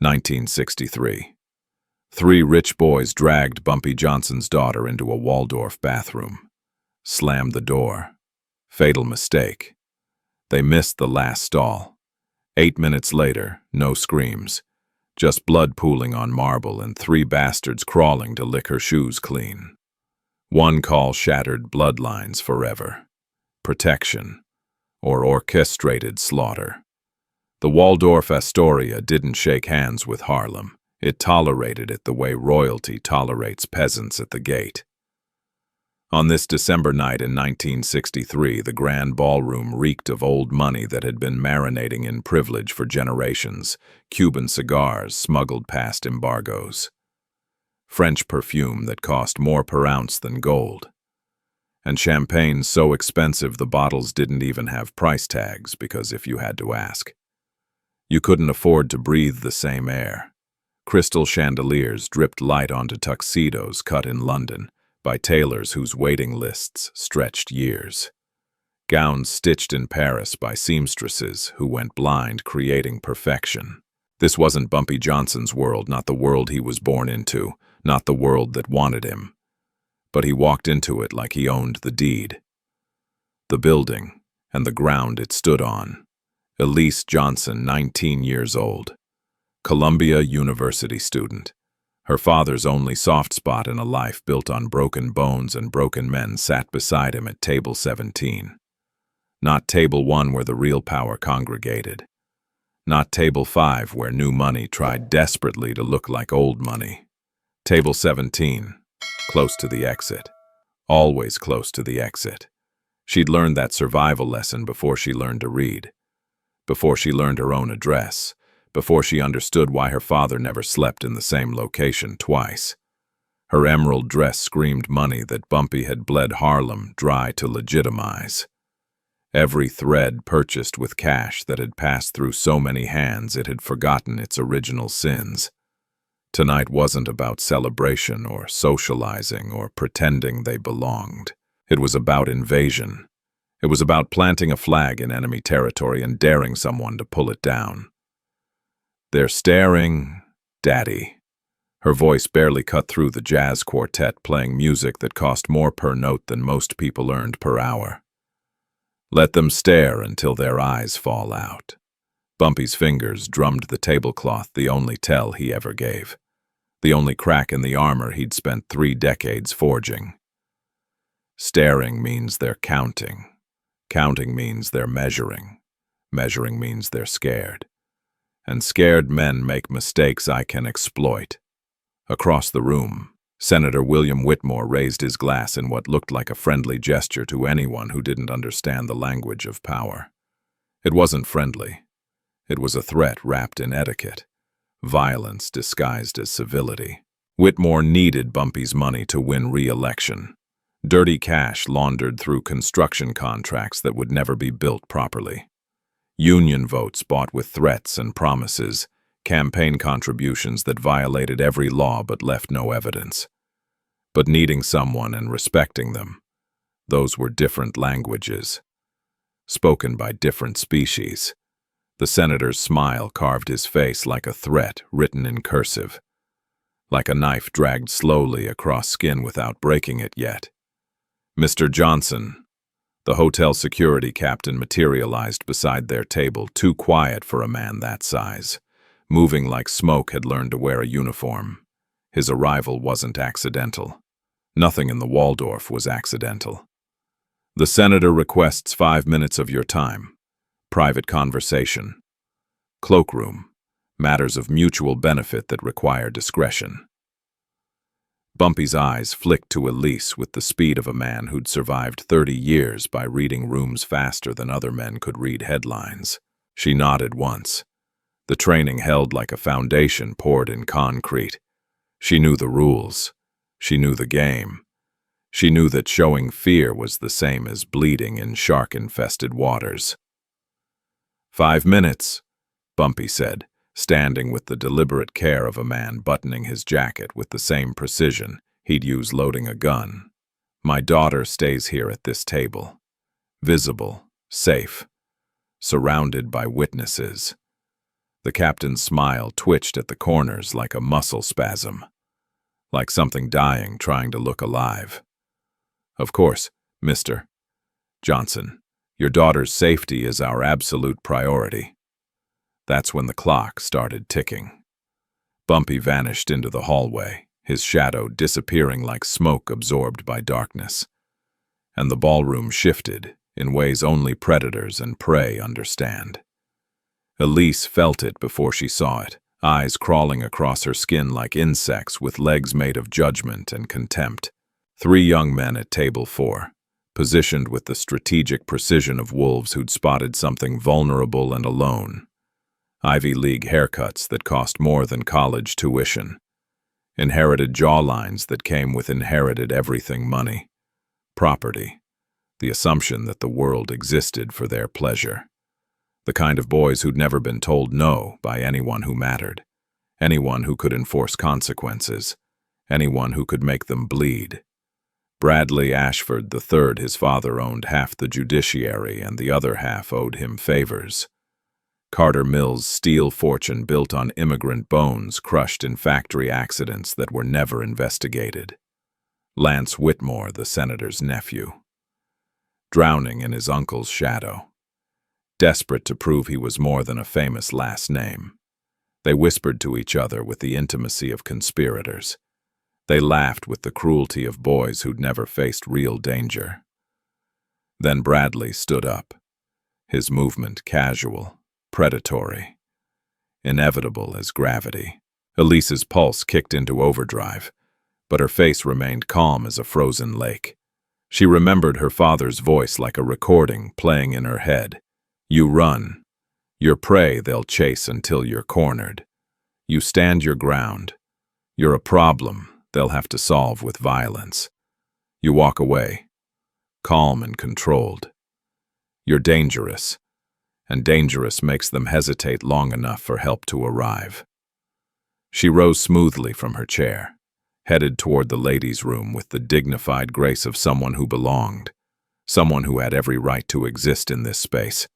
1963. Three rich boys dragged Bumpy Johnson's daughter into a Waldorf bathroom. Slammed the door. Fatal mistake. They missed the last stall. 8 minutes later, no screams. Just blood pooling on marble and three bastards crawling to lick her shoes clean. One call shattered bloodlines forever. Protection. Or orchestrated slaughter. The Waldorf Astoria didn't shake hands with Harlem. It tolerated it the way royalty tolerates peasants at the gate. On this December night in 1963, the grand ballroom reeked of old money that had been marinating in privilege for generations, Cuban cigars smuggled past embargoes, French perfume that cost more per ounce than gold, and champagne so expensive the bottles didn't even have price tags because if you had to ask, you couldn't afford to breathe the same air. Crystal chandeliers dripped light onto tuxedos cut in London by tailors whose waiting lists stretched years. Gowns stitched in Paris by seamstresses who went blind creating perfection. This wasn't Bumpy Johnson's world, not the world he was born into, not the world that wanted him. But he walked into it like he owned the deed. The building and the ground it stood on. Elise Johnson, 19 years old. Columbia University student. Her father's only soft spot in a life built on broken bones and broken men sat beside him at table 17. Not table 1 where the real power congregated. Not table 5 where new money tried desperately to look like old money. Table 17, close to the exit. Always close to the exit. She'd learned that survival lesson before she learned to read. Before she learned her own address. Before she understood why her father never slept in the same location twice. Her emerald dress screamed money that Bumpy had bled Harlem dry to legitimize. Every thread purchased with cash that had passed through so many hands it had forgotten its original sins. Tonight wasn't about celebration or socializing or pretending they belonged. It was about invasion. It was about planting a flag in enemy territory and daring someone to pull it down. They're staring, Daddy. Her voice barely cut through the jazz quartet playing music that cost more per note than most people earned per hour. Let them stare until their eyes fall out. Bumpy's fingers drummed the tablecloth, the only tell he ever gave. The only crack in the armor he'd spent 3 decades forging. Staring means they're counting. Counting means they're measuring. Measuring means they're scared. And scared men make mistakes I can exploit. Across the room, Senator William Whitmore raised his glass in what looked like a friendly gesture to anyone who didn't understand the language of power. It wasn't friendly. It was a threat wrapped in etiquette. Violence disguised as civility. Whitmore needed Bumpy's money to win re-election. Dirty cash laundered through construction contracts that would never be built properly. Union votes bought with threats and promises, campaign contributions that violated every law but left no evidence. But needing someone and respecting them, those were different languages, spoken by different species. The senator's smile carved his face like a threat written in cursive, like a knife dragged slowly across skin without breaking it yet. Mr. Johnson. The hotel security captain materialized beside their table, too quiet for a man that size. Moving like smoke, had learned to wear a uniform. His arrival wasn't accidental. Nothing in the Waldorf was accidental. The senator requests 5 minutes of your time. Private conversation. Cloakroom. Matters of mutual benefit that require discretion. Bumpy's eyes flicked to Elise with the speed of a man who'd survived 30 years by reading rooms faster than other men could read headlines. She nodded once. The training held like a foundation poured in concrete. She knew the rules. She knew the game. She knew that showing fear was the same as bleeding in shark-infested waters. 5 minutes, Bumpy said, standing with the deliberate care of a man buttoning his jacket with the same precision he'd use loading a gun. My daughter stays here at this table. Visible, safe, surrounded by witnesses. The captain's smile twitched at the corners like a muscle spasm, like something dying trying to look alive. Of course, Mr. Johnson, your daughter's safety is our absolute priority. That's when the clock started ticking. Bumpy vanished into the hallway, his shadow disappearing like smoke absorbed by darkness. And the ballroom shifted in ways only predators and prey understand. Elise felt it before she saw it, eyes crawling across her skin like insects with legs made of judgment and contempt. 3 young men at table 4, positioned with the strategic precision of wolves who'd spotted something vulnerable and alone. Ivy League haircuts that cost more than college tuition. Inherited jawlines that came with inherited everything money. Property. The assumption that the world existed for their pleasure. The kind of boys who'd never been told no by anyone who mattered. Anyone who could enforce consequences. Anyone who could make them bleed. Bradley Ashford III, his father owned half the judiciary and the other half owed him favors. Carter Mills' steel fortune built on immigrant bones crushed in factory accidents that were never investigated. Lance Whitmore, the senator's nephew. Drowning in his uncle's shadow. Desperate to prove he was more than a famous last name. They whispered to each other with the intimacy of conspirators. They laughed with the cruelty of boys who'd never faced real danger. Then Bradley stood up, his movement casual, predatory, inevitable as gravity. Elise's pulse kicked into overdrive, but her face remained calm as a frozen lake. She remembered her father's voice like a recording playing in her head. You run. Your prey they'll chase until you're cornered. You stand your ground. You're a problem they'll have to solve with violence. You walk away, calm and controlled. You're dangerous, and dangerous makes them hesitate long enough for help to arrive. She rose smoothly from her chair, headed toward the ladies' room with the dignified grace of someone who belonged, someone who had every right to exist in this space.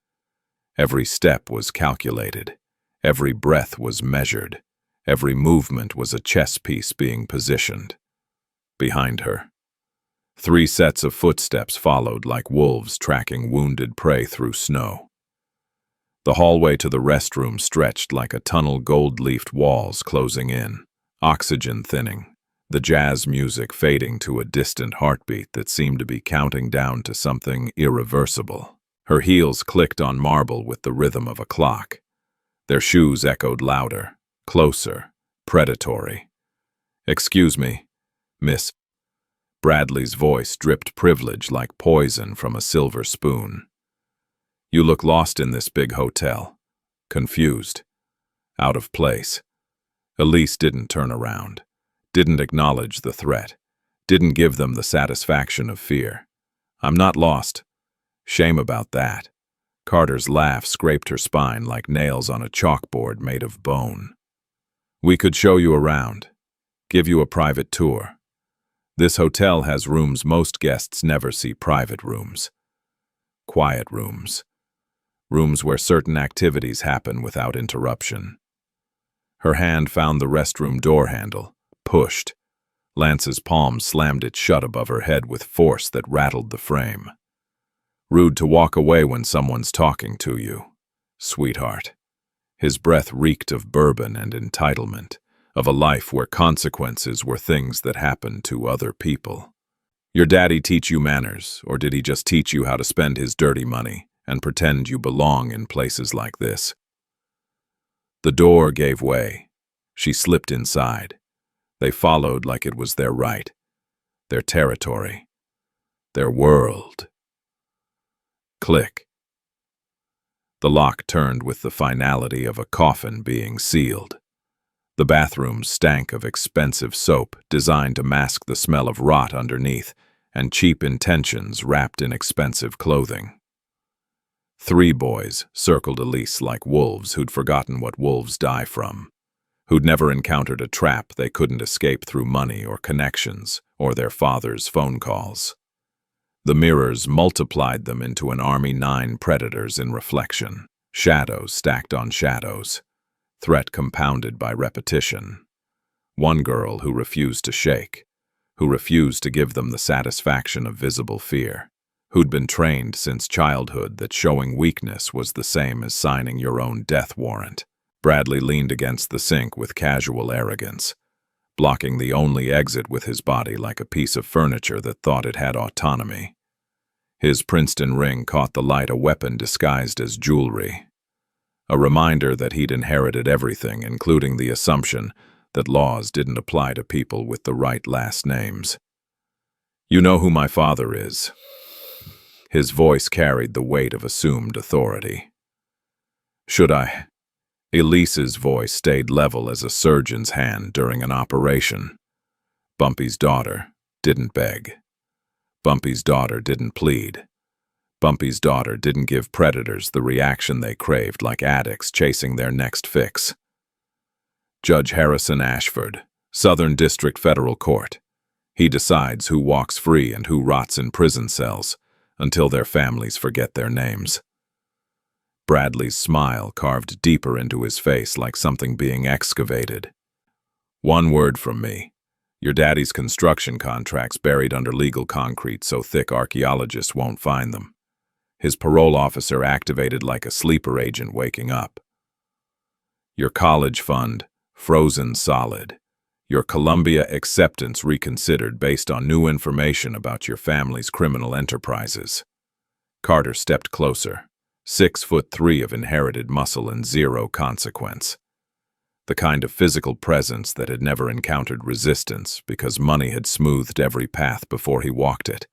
Every step was calculated, every breath was measured, every movement was a chess piece being positioned. Behind her, 3 sets of footsteps followed like wolves tracking wounded prey through snow. The hallway to the restroom stretched like a tunnel gold-leafed walls closing in, oxygen thinning, the jazz music fading to a distant heartbeat that seemed to be counting down to something irreversible. Her heels clicked on marble with the rhythm of a clock. Their shoes echoed louder, closer, predatory. "Excuse me, Miss." Bradley's voice dripped privilege like poison from a silver spoon. "You look lost in this big hotel. Confused. Out of place." Elise didn't turn around, didn't acknowledge the threat, didn't give them the satisfaction of fear. "I'm not lost. Shame about that." Carter's laugh scraped her spine like nails on a chalkboard made of bone. "We could show you around, give you a private tour. This hotel has rooms most guests never see, private rooms. Quiet rooms. Rooms where certain activities happen without interruption." Her hand found the restroom door handle, pushed. Lance's palm slammed it shut above her head with force that rattled the frame. "Rude to walk away when someone's talking to you, sweetheart." His breath reeked of bourbon and entitlement, of a life where consequences were things that happened to other people. "Your daddy teach you manners, or did he just teach you how to spend his dirty money and pretend you belong in places like this?" The door gave way. She slipped inside. They followed like it was their right, their territory, their world. Click. The lock turned with the finality of a coffin being sealed. The bathroom stank of expensive soap designed to mask the smell of rot underneath and cheap intentions wrapped in expensive clothing. 3 boys circled Elise like wolves who'd forgotten what wolves die from, who'd never encountered a trap they couldn't escape through money or connections or their father's phone calls. The mirrors multiplied them into an army 9 predators in reflection, shadows stacked on shadows, threat compounded by repetition. One girl who refused to shake, who refused to give them the satisfaction of visible fear, who'd been trained since childhood that showing weakness was the same as signing your own death warrant. Bradley leaned against the sink with casual arrogance, blocking the only exit with his body like a piece of furniture that thought it had autonomy. His Princeton ring caught the light, a weapon disguised as jewelry. A reminder that he'd inherited everything, including the assumption that laws didn't apply to people with the right last names. "You know who my father is." His voice carried the weight of assumed authority. "Should I?" Elise's voice stayed level as a surgeon's hand during an operation. Bumpy's daughter didn't beg. Bumpy's daughter didn't plead. Bumpy's daughter didn't give predators the reaction they craved like addicts chasing their next fix. Judge Harrison Ashford, Southern District Federal Court. He decides who walks free and who rots in prison cells until their families forget their names. Bradley's smile carved deeper into his face like something being excavated. "One word from me. Your daddy's construction contracts buried under legal concrete so thick archaeologists won't find them. His parole officer activated like a sleeper agent waking up. Your college fund frozen solid. Your Columbia acceptance reconsidered based on new information about your family's criminal enterprises." Carter stepped closer, 6'3" of inherited muscle and zero consequence. The kind of physical presence that had never encountered resistance because money had smoothed every path before he walked it.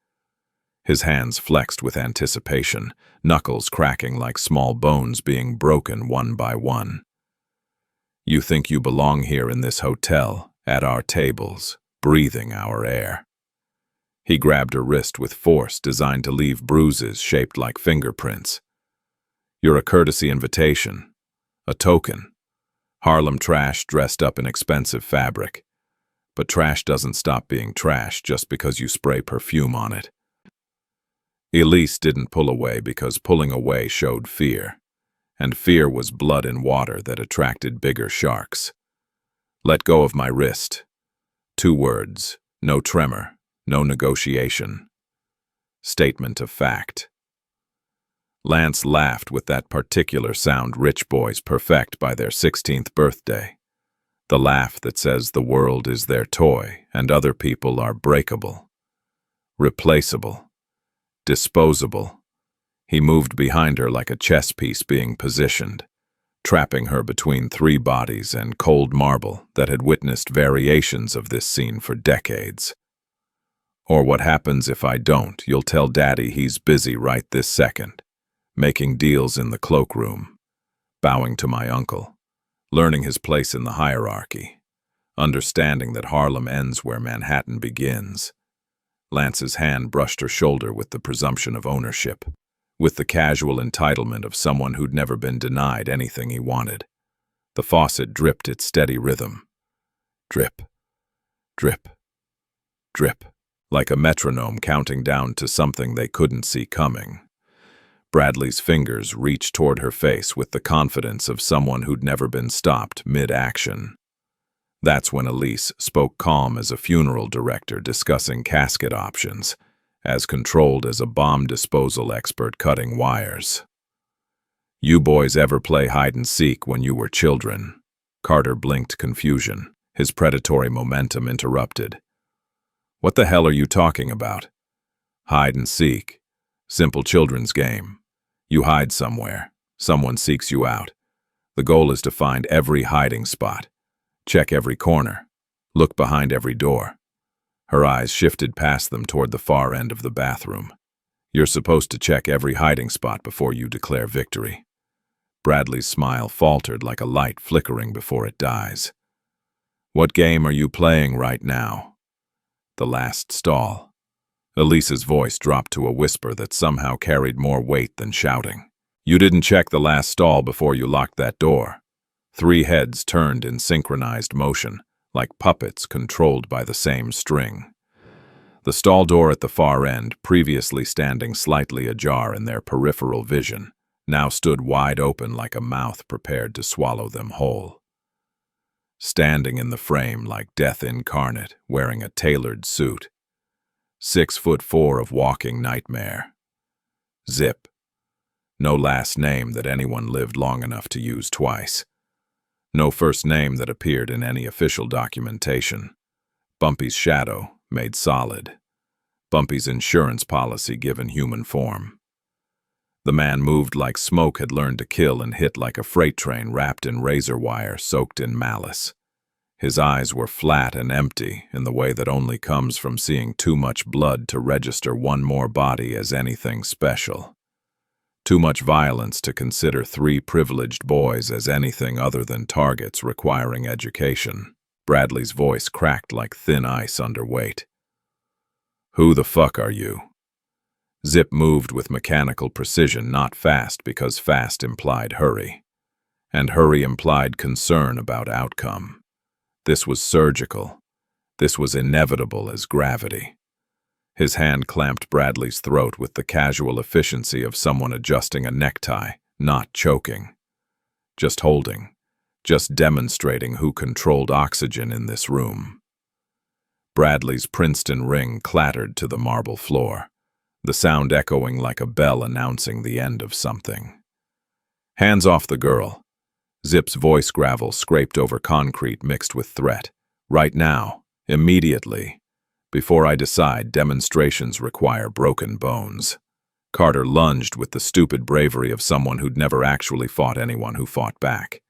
His hands flexed with anticipation, knuckles cracking like small bones being broken one by one. "You think you belong here in this hotel, at our tables, breathing our air." He grabbed her wrist with force designed to leave bruises shaped like fingerprints. "You're a courtesy invitation, a token. Harlem trash dressed up in expensive fabric. But trash doesn't stop being trash just because you spray perfume on it." Elise didn't pull away because pulling away showed fear. And fear was blood in water that attracted bigger sharks. "Let go of my wrist." 2 words, no tremor, no negotiation. Statement of fact. Lance laughed with that particular sound rich boys perfect by their 16th birthday. The laugh that says the world is their toy and other people are breakable, replaceable, disposable. He moved behind her like a chess piece being positioned, trapping her between 3 bodies and cold marble that had witnessed variations of this scene for decades. "Or what happens if I don't, you'll tell Daddy he's busy right this second, making deals in the cloakroom, bowing to my uncle, learning his place in the hierarchy, understanding that Harlem ends where Manhattan begins." Lance's hand brushed her shoulder with the presumption of ownership, with the casual entitlement of someone who'd never been denied anything he wanted. The faucet dripped its steady rhythm. Drip, drip, drip, like a metronome counting down to something they couldn't see coming. Bradley's fingers reached toward her face with the confidence of someone who'd never been stopped mid-action. That's when Elise spoke calm as a funeral director discussing casket options, as controlled as a bomb disposal expert cutting wires. "You boys ever play hide-and-seek when you were children?" Carter blinked confusion, his predatory momentum interrupted. "What the hell are you talking about?" "Hide-and-seek. Simple children's game. You hide somewhere. Someone seeks you out. The goal is to find every hiding spot. Check every corner. Look behind every door." Her eyes shifted past them toward the far end of the bathroom. "You're supposed to check every hiding spot before you declare victory." Bradley's smile faltered like a light flickering before it dies. "What game are you playing right now?" "The last stall." Elise's voice dropped to a whisper that somehow carried more weight than shouting. "You didn't check the last stall before you locked that door." 3 heads turned in synchronized motion, like puppets controlled by the same string. The stall door at the far end, previously standing slightly ajar in their peripheral vision, now stood wide open like a mouth prepared to swallow them whole. Standing in the frame like death incarnate, wearing a tailored suit. 6'4" of walking nightmare. Zip. No last name that anyone lived long enough to use twice. No first name that appeared in any official documentation. Bumpy's shadow, made solid. Bumpy's insurance policy given human form. The man moved like smoke had learned to kill and hit like a freight train wrapped in razor wire soaked in malice. His eyes were flat and empty in the way that only comes from seeing too much blood to register one more body as anything special. Too much violence to consider 3 privileged boys as anything other than targets requiring education. Bradley's voice cracked like thin ice under weight. "Who the fuck are you?" Zip moved with mechanical precision, not fast because fast implied hurry. And hurry implied concern about outcome. This was surgical. This was inevitable as gravity. His hand clamped Bradley's throat with the casual efficiency of someone adjusting a necktie, not choking. Just holding. Just demonstrating who controlled oxygen in this room. Bradley's Princeton ring clattered to the marble floor, the sound echoing like a bell announcing the end of something. "Hands off the girl." Zip's voice gravel scraped over concrete mixed with threat. "Right now. Immediately. Before I decide, demonstrations require broken bones." Carter lunged with the stupid bravery of someone who'd never actually fought anyone who fought back,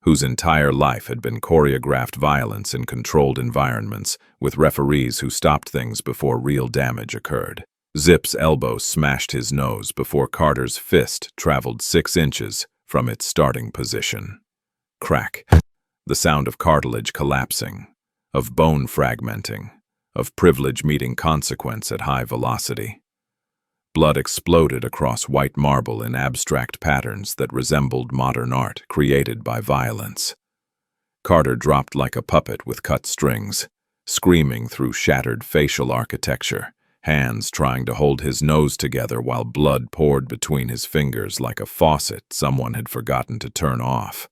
whose entire life had been choreographed violence in controlled environments with referees who stopped things before real damage occurred. Zip's elbow smashed his nose before Carter's fist traveled 6 inches from its starting position. Crack. The sound of cartilage collapsing, of bone fragmenting, of privilege meeting consequence at high velocity. Blood exploded across white marble in abstract patterns that resembled modern art created by violence. Carter dropped like a puppet with cut strings, screaming through shattered facial architecture, hands trying to hold his nose together while blood poured between his fingers like a faucet someone had forgotten to turn off.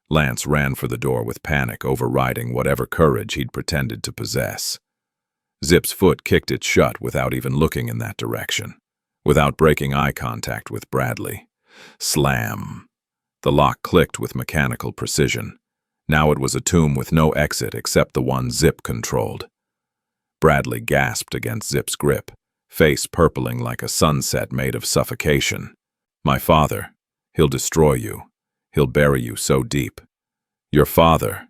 Lance ran for the door with panic overriding whatever courage he'd pretended to possess. Zip's foot kicked it shut without even looking in that direction, without breaking eye contact with Bradley. Slam. The lock clicked with mechanical precision. Now it was a tomb with no exit except the one Zip controlled. Bradley gasped against Zip's grip, face purpling like a sunset made of suffocation. "My father. He'll destroy you. He'll bury you so deep. Your father."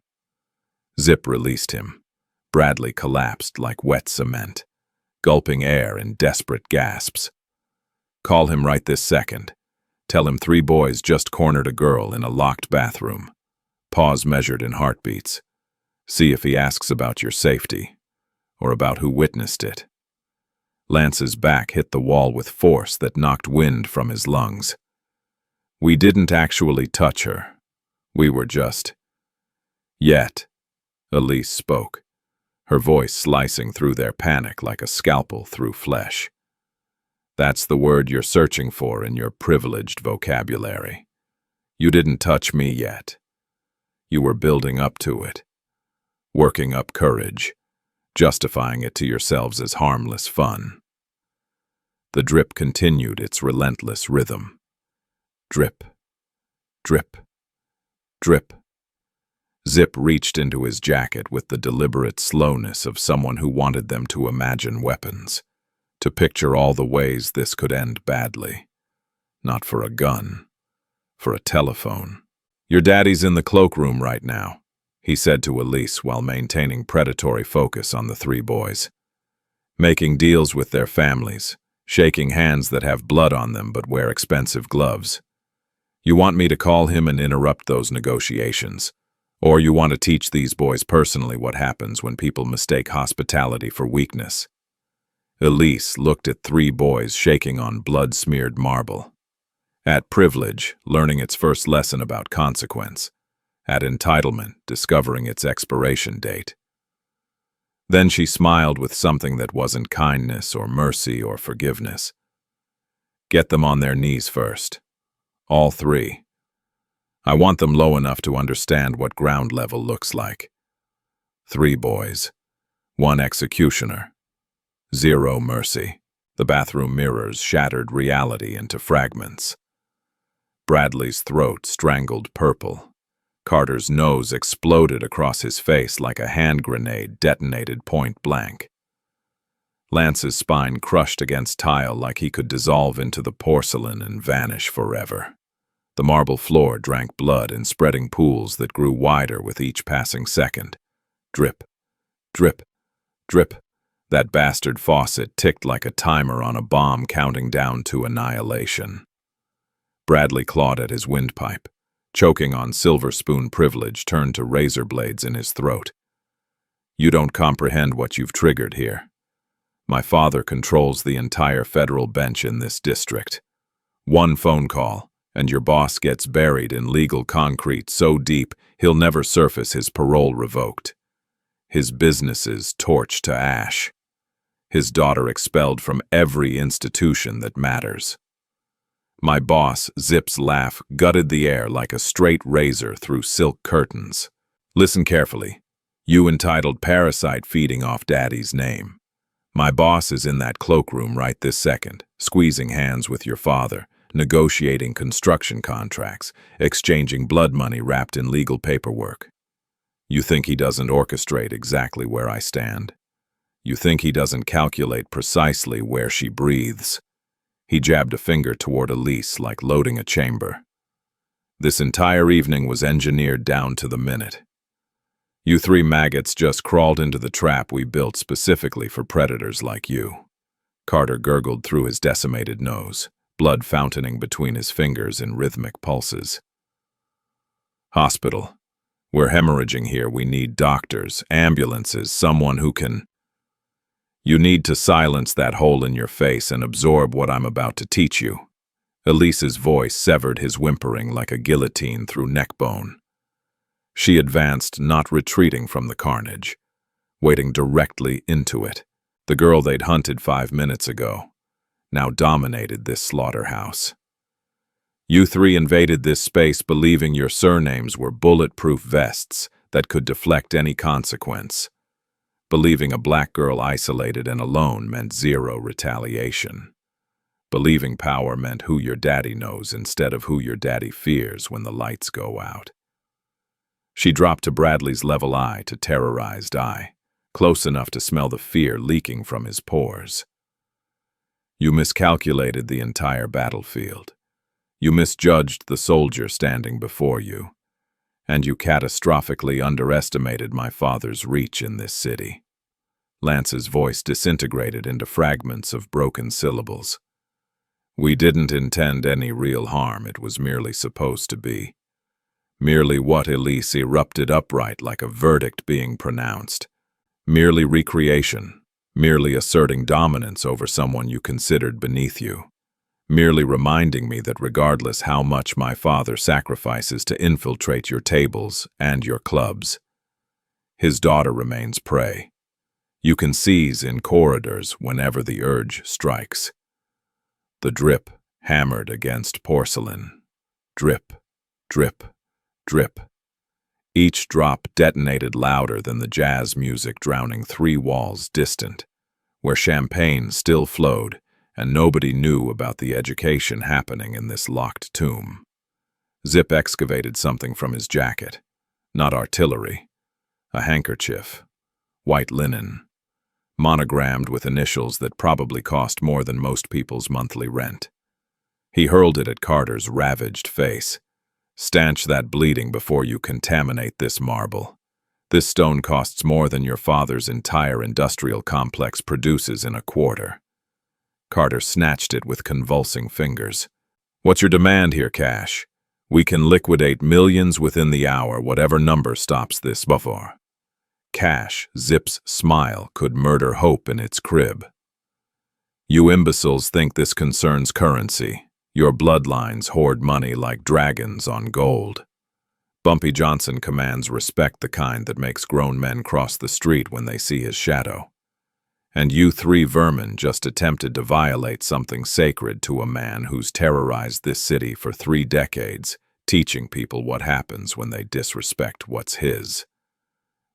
Zip released him. Bradley collapsed like wet cement, gulping air in desperate gasps. "Call him right this second. Tell him 3 boys just cornered a girl in a locked bathroom. Pause measured in heartbeats. See if he asks about your safety, or about who witnessed it." Lance's back hit the wall with force that knocked wind from his lungs. "We didn't actually touch her. We were just..." "Yet," Elise spoke, her voice slicing through their panic like a scalpel through flesh. "That's the word you're searching for in your privileged vocabulary. You didn't touch me yet. You were building up to it, working up courage, justifying it to yourselves as harmless fun." The drip continued its relentless rhythm. Drip, drip, drip. Zip reached into his jacket with the deliberate slowness of someone who wanted them to imagine weapons, to picture all the ways this could end badly. Not for a gun, for a telephone. "Your daddy's in the cloakroom right now," he said to Elise while maintaining predatory focus on the 3 boys. "Making deals with their families, shaking hands that have blood on them but wear expensive gloves. You want me to call him and interrupt those negotiations, or you want to teach these boys personally what happens when people mistake hospitality for weakness." Elise looked at 3 boys shaking on blood-smeared marble. At privilege, learning its first lesson about consequence. At entitlement, discovering its expiration date. Then she smiled with something that wasn't kindness or mercy or forgiveness. "Get them on their knees first." All three. I want them low enough to understand what ground level looks like. 3 boys. 1 executioner. 0 mercy. The bathroom mirrors shattered reality into fragments. Bradley's throat strangled purple. Carter's nose exploded across his face like a hand grenade detonated point blank. Lance's spine crushed against tile like he could dissolve into the porcelain and vanish forever. The marble floor drank blood in spreading pools that grew wider with each passing second. Drip, drip, drip. That bastard faucet ticked like a timer on a bomb counting down to annihilation. Bradley clawed at his windpipe. Choking on silver spoon privilege turned to razor blades in his throat. You don't comprehend what you've triggered here. My father controls the entire federal bench in this district. 1 phone call, and your boss gets buried in legal concrete so deep he'll never surface, his parole revoked. His businesses torched to ash. His daughter expelled from every institution that matters. My boss, Zip's laugh, gutted the air like a straight razor through silk curtains. Listen carefully. You entitled parasite feeding off daddy's name. My boss is in that cloakroom right this second, squeezing hands with your father, negotiating construction contracts, exchanging blood money wrapped in legal paperwork. You think he doesn't orchestrate exactly where I stand? You think he doesn't calculate precisely where she breathes? He jabbed a finger toward Elise like loading a chamber. This entire evening was engineered down to the minute. You 3 maggots just crawled into the trap we built specifically for predators like you. Carter gurgled through his decimated nose, blood fountaining between his fingers in rhythmic pulses. Hospital. We're hemorrhaging here. We need doctors, ambulances, someone who can... You need to silence that hole in your face and absorb what I'm about to teach you. Elise's voice severed his whimpering like a guillotine through neckbone. She advanced, not retreating from the carnage, wading directly into it. The girl they'd hunted 5 minutes ago now dominated this slaughterhouse. You 3 invaded this space believing your surnames were bulletproof vests that could deflect any consequence. Believing a black girl isolated and alone meant 0 retaliation. Believing power meant who your daddy knows instead of who your daddy fears when the lights go out. She dropped to Bradley's level eye to terrorized eye, close enough to smell the fear leaking from his pores. You miscalculated the entire battlefield. You misjudged the soldier standing before you. And you catastrophically underestimated my father's reach in this city. Lance's voice disintegrated into fragments of broken syllables. We didn't intend any real harm, it was merely supposed to be. Merely what Elise erupted upright like a verdict being pronounced. Merely recreation, merely asserting dominance over someone you considered beneath you. Merely reminding me that regardless how much my father sacrifices to infiltrate your tables and your clubs, his daughter remains prey. You can seize in corridors whenever the urge strikes. The drip hammered against porcelain. Drip, drip, drip. Each drop detonated louder than the jazz music drowning 3 walls distant, where champagne still flowed and nobody knew about the education happening in this locked tomb. Zip excavated something from his jacket. Not artillery. A handkerchief. White linen. Monogrammed with initials that probably cost more than most people's monthly rent. He hurled it at Carter's ravaged face. Stanch that bleeding before you contaminate this marble. This stone costs more than your father's entire industrial complex produces in a quarter. Carter snatched it with convulsing fingers. What's your demand here, Cash? We can liquidate millions within the hour, whatever number stops this before. Cash, Zip's smile, could murder hope in its crib. You imbeciles think this concerns currency. Your bloodlines hoard money like dragons on gold. Bumpy Johnson commands respect, the kind that makes grown men cross the street when they see his shadow. And you three vermin just attempted to violate something sacred to a man who's terrorized this city for 3 decades, teaching people what happens when they disrespect what's his.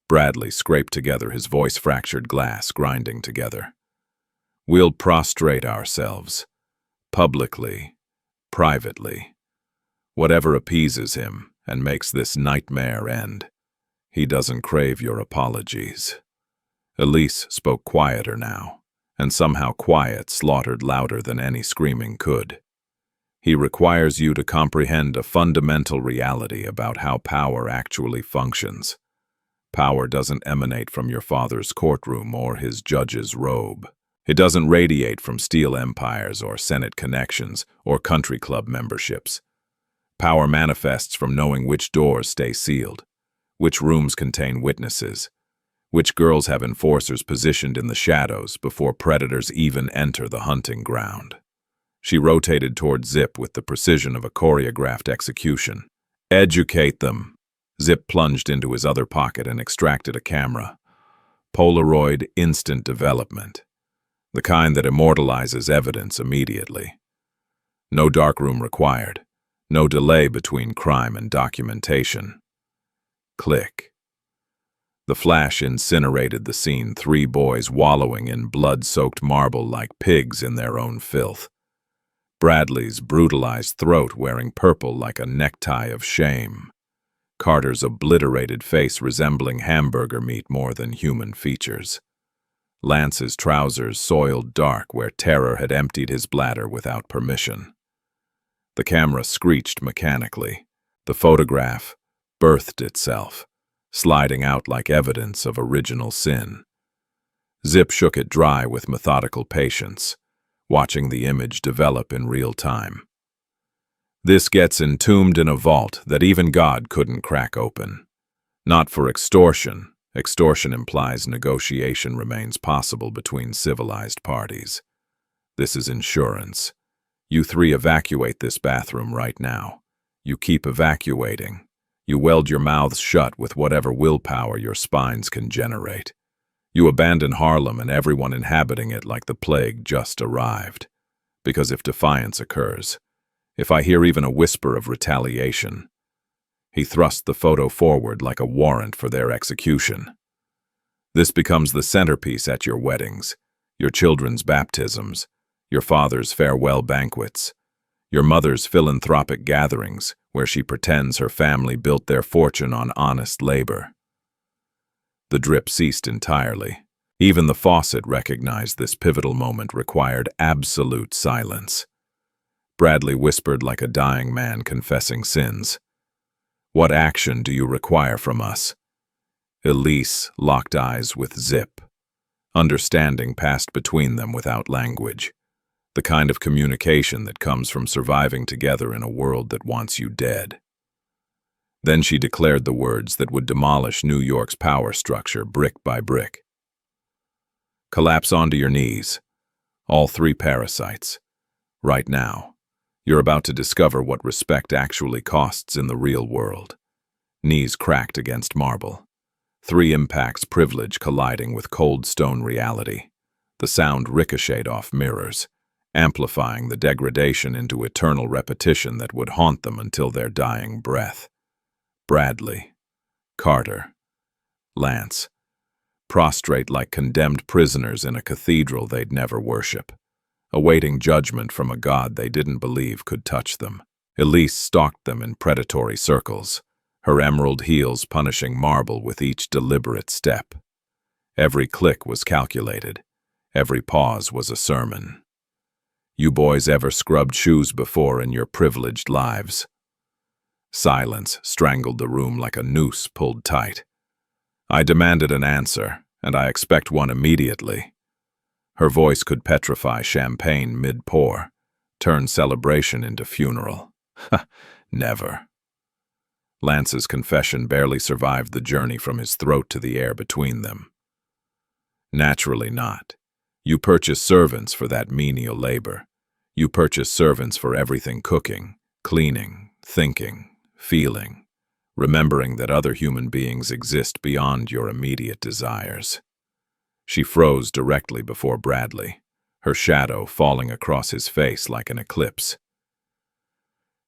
Bradley scraped together his voice-fractured glass, grinding together. We'll prostrate ourselves. Publicly, privately. Whatever appeases him and makes this nightmare end. He doesn't crave your apologies. Elise spoke quieter now, and somehow quiet slaughtered louder than any screaming could. He requires you to comprehend a fundamental reality about how power actually functions. Power doesn't emanate from your father's courtroom or his judge's robe. It doesn't radiate from steel empires or Senate connections or country club memberships. Power manifests from knowing which doors stay sealed, which rooms contain witnesses, which girls have enforcers positioned in the shadows before predators even enter the hunting ground. She rotated toward Zip with the precision of a choreographed execution. Educate them. Zip plunged into his other pocket and extracted a camera. Polaroid instant development. The kind that immortalizes evidence immediately. No darkroom required. No delay between crime and documentation. Click. The flash incinerated the scene, 3 boys wallowing in blood-soaked marble like pigs in their own filth. Bradley's brutalized throat wearing purple like a necktie of shame. Carter's obliterated face resembling hamburger meat more than human features. Lance's trousers soiled dark where terror had emptied his bladder without permission. The camera screeched mechanically. The photograph birthed itself, sliding out like evidence of original sin. Zip shook it dry with methodical patience, watching the image develop in real time. This gets entombed in a vault that even God couldn't crack open. Not for extortion. Extortion implies negotiation remains possible between civilized parties. This is insurance. You 3 evacuate this bathroom right now. You keep evacuating. You weld your mouths shut with whatever willpower your spines can generate. You abandon Harlem and everyone inhabiting it like the plague just arrived. Because if defiance occurs, if I hear even a whisper of retaliation, he thrust the photo forward like a warrant for their execution. This becomes the centerpiece at your weddings, your children's baptisms, your father's farewell banquets, your mother's philanthropic gatherings where she pretends her family built their fortune on honest labor. The drip ceased entirely. Even the faucet recognized this pivotal moment required absolute silence. Bradley whispered like a dying man confessing sins. What action do you require from us? Elise locked eyes with Zip. Understanding passed between them without language. The kind of communication that comes from surviving together in a world that wants you dead. Then she declared the words that would demolish New York's power structure brick by brick. Collapse onto your knees, all 3 parasites. Right now, you're about to discover what respect actually costs in the real world. Knees cracked against marble. 3 impacts privilege colliding with cold stone reality. The sound ricocheted off mirrors, amplifying the degradation into eternal repetition that would haunt them until their dying breath. Bradley, Carter, Lance, prostrate like condemned prisoners in a cathedral they'd never worship, awaiting judgment from a god they didn't believe could touch them. Elise stalked them in predatory circles, her emerald heels punishing marble with each deliberate step. Every click was calculated, every pause was a sermon. You boys ever scrubbed shoes before in your privileged lives? Silence strangled the room like a noose pulled tight. I demanded an answer, and I expect one immediately. Her voice could petrify champagne mid-pour, turn celebration into funeral. Never. Lance's confession barely survived the journey from his throat to the air between them. Naturally not. You purchase servants for that menial labor. You purchase servants for everything cooking, cleaning, thinking, feeling, remembering that other human beings exist beyond your immediate desires. She froze directly before Bradley, her shadow falling across his face like an eclipse.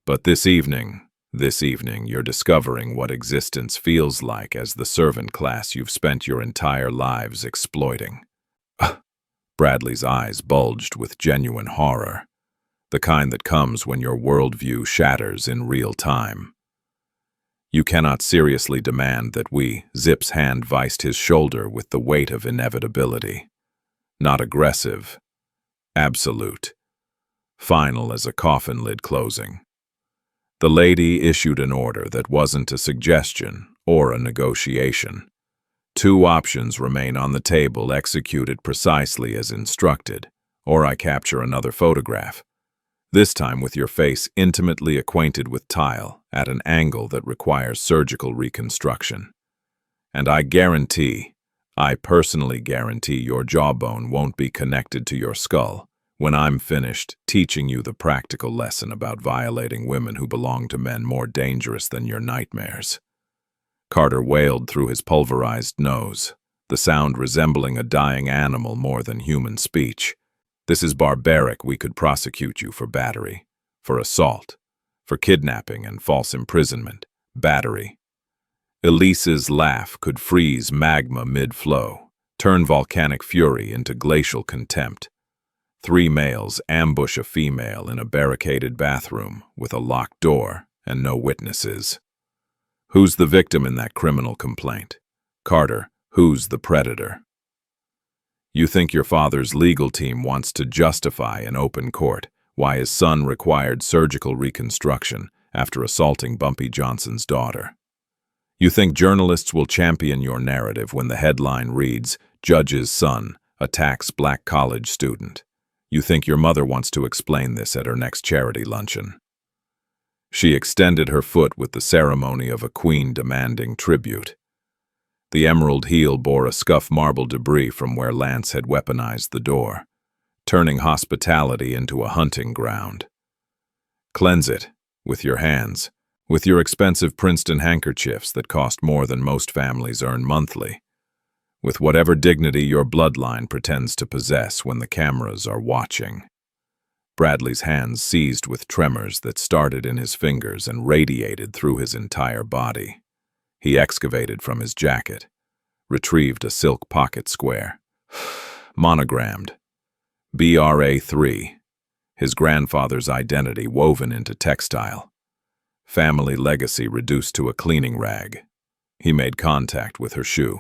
But this evening, you're discovering what existence feels like as the servant class you've spent your entire lives exploiting. Bradley's eyes bulged with genuine horror, the kind that comes when your worldview shatters in real time. You cannot seriously demand that we— Zip's hand viced his shoulder with the weight of inevitability. Not aggressive. Absolute. Final as a coffin lid closing. The lady issued an order that wasn't a suggestion or a negotiation. 2 options remain on the table, executed precisely as instructed, or I capture another photograph. This time with your face intimately acquainted with tile at an angle that requires surgical reconstruction. And I personally guarantee your jawbone won't be connected to your skull when I'm finished teaching you the practical lesson about violating women who belong to men more dangerous than your nightmares. Carter wailed through his pulverized nose, the sound resembling a dying animal more than human speech. This is barbaric. We could prosecute you for battery, for assault, for kidnapping and false imprisonment. Battery. Elise's laugh could freeze magma mid-flow, turn volcanic fury into glacial contempt. 3 males ambush a female in a barricaded bathroom with a locked door and no witnesses. Who's the victim in that criminal complaint? Carter, who's the predator? You think your father's legal team wants to justify in open court why his son required surgical reconstruction after assaulting Bumpy Johnson's daughter. You think journalists will champion your narrative when the headline reads, "Judge's son attacks black college student." You think your mother wants to explain this at her next charity luncheon. She extended her foot with the ceremony of a queen demanding tribute. The emerald heel bore a scuff marble debris from where Lance had weaponized the door, turning hospitality into a hunting ground. Cleanse it, with your hands, with your expensive Princeton handkerchiefs that cost more than most families earn monthly, with whatever dignity your bloodline pretends to possess when the cameras are watching. Bradley's hands seized with tremors that started in his fingers and radiated through his entire body. He excavated from his jacket, retrieved a silk pocket square. Monogrammed. BRA3. His grandfather's identity woven into textile. Family legacy reduced to a cleaning rag. He made contact with her shoe.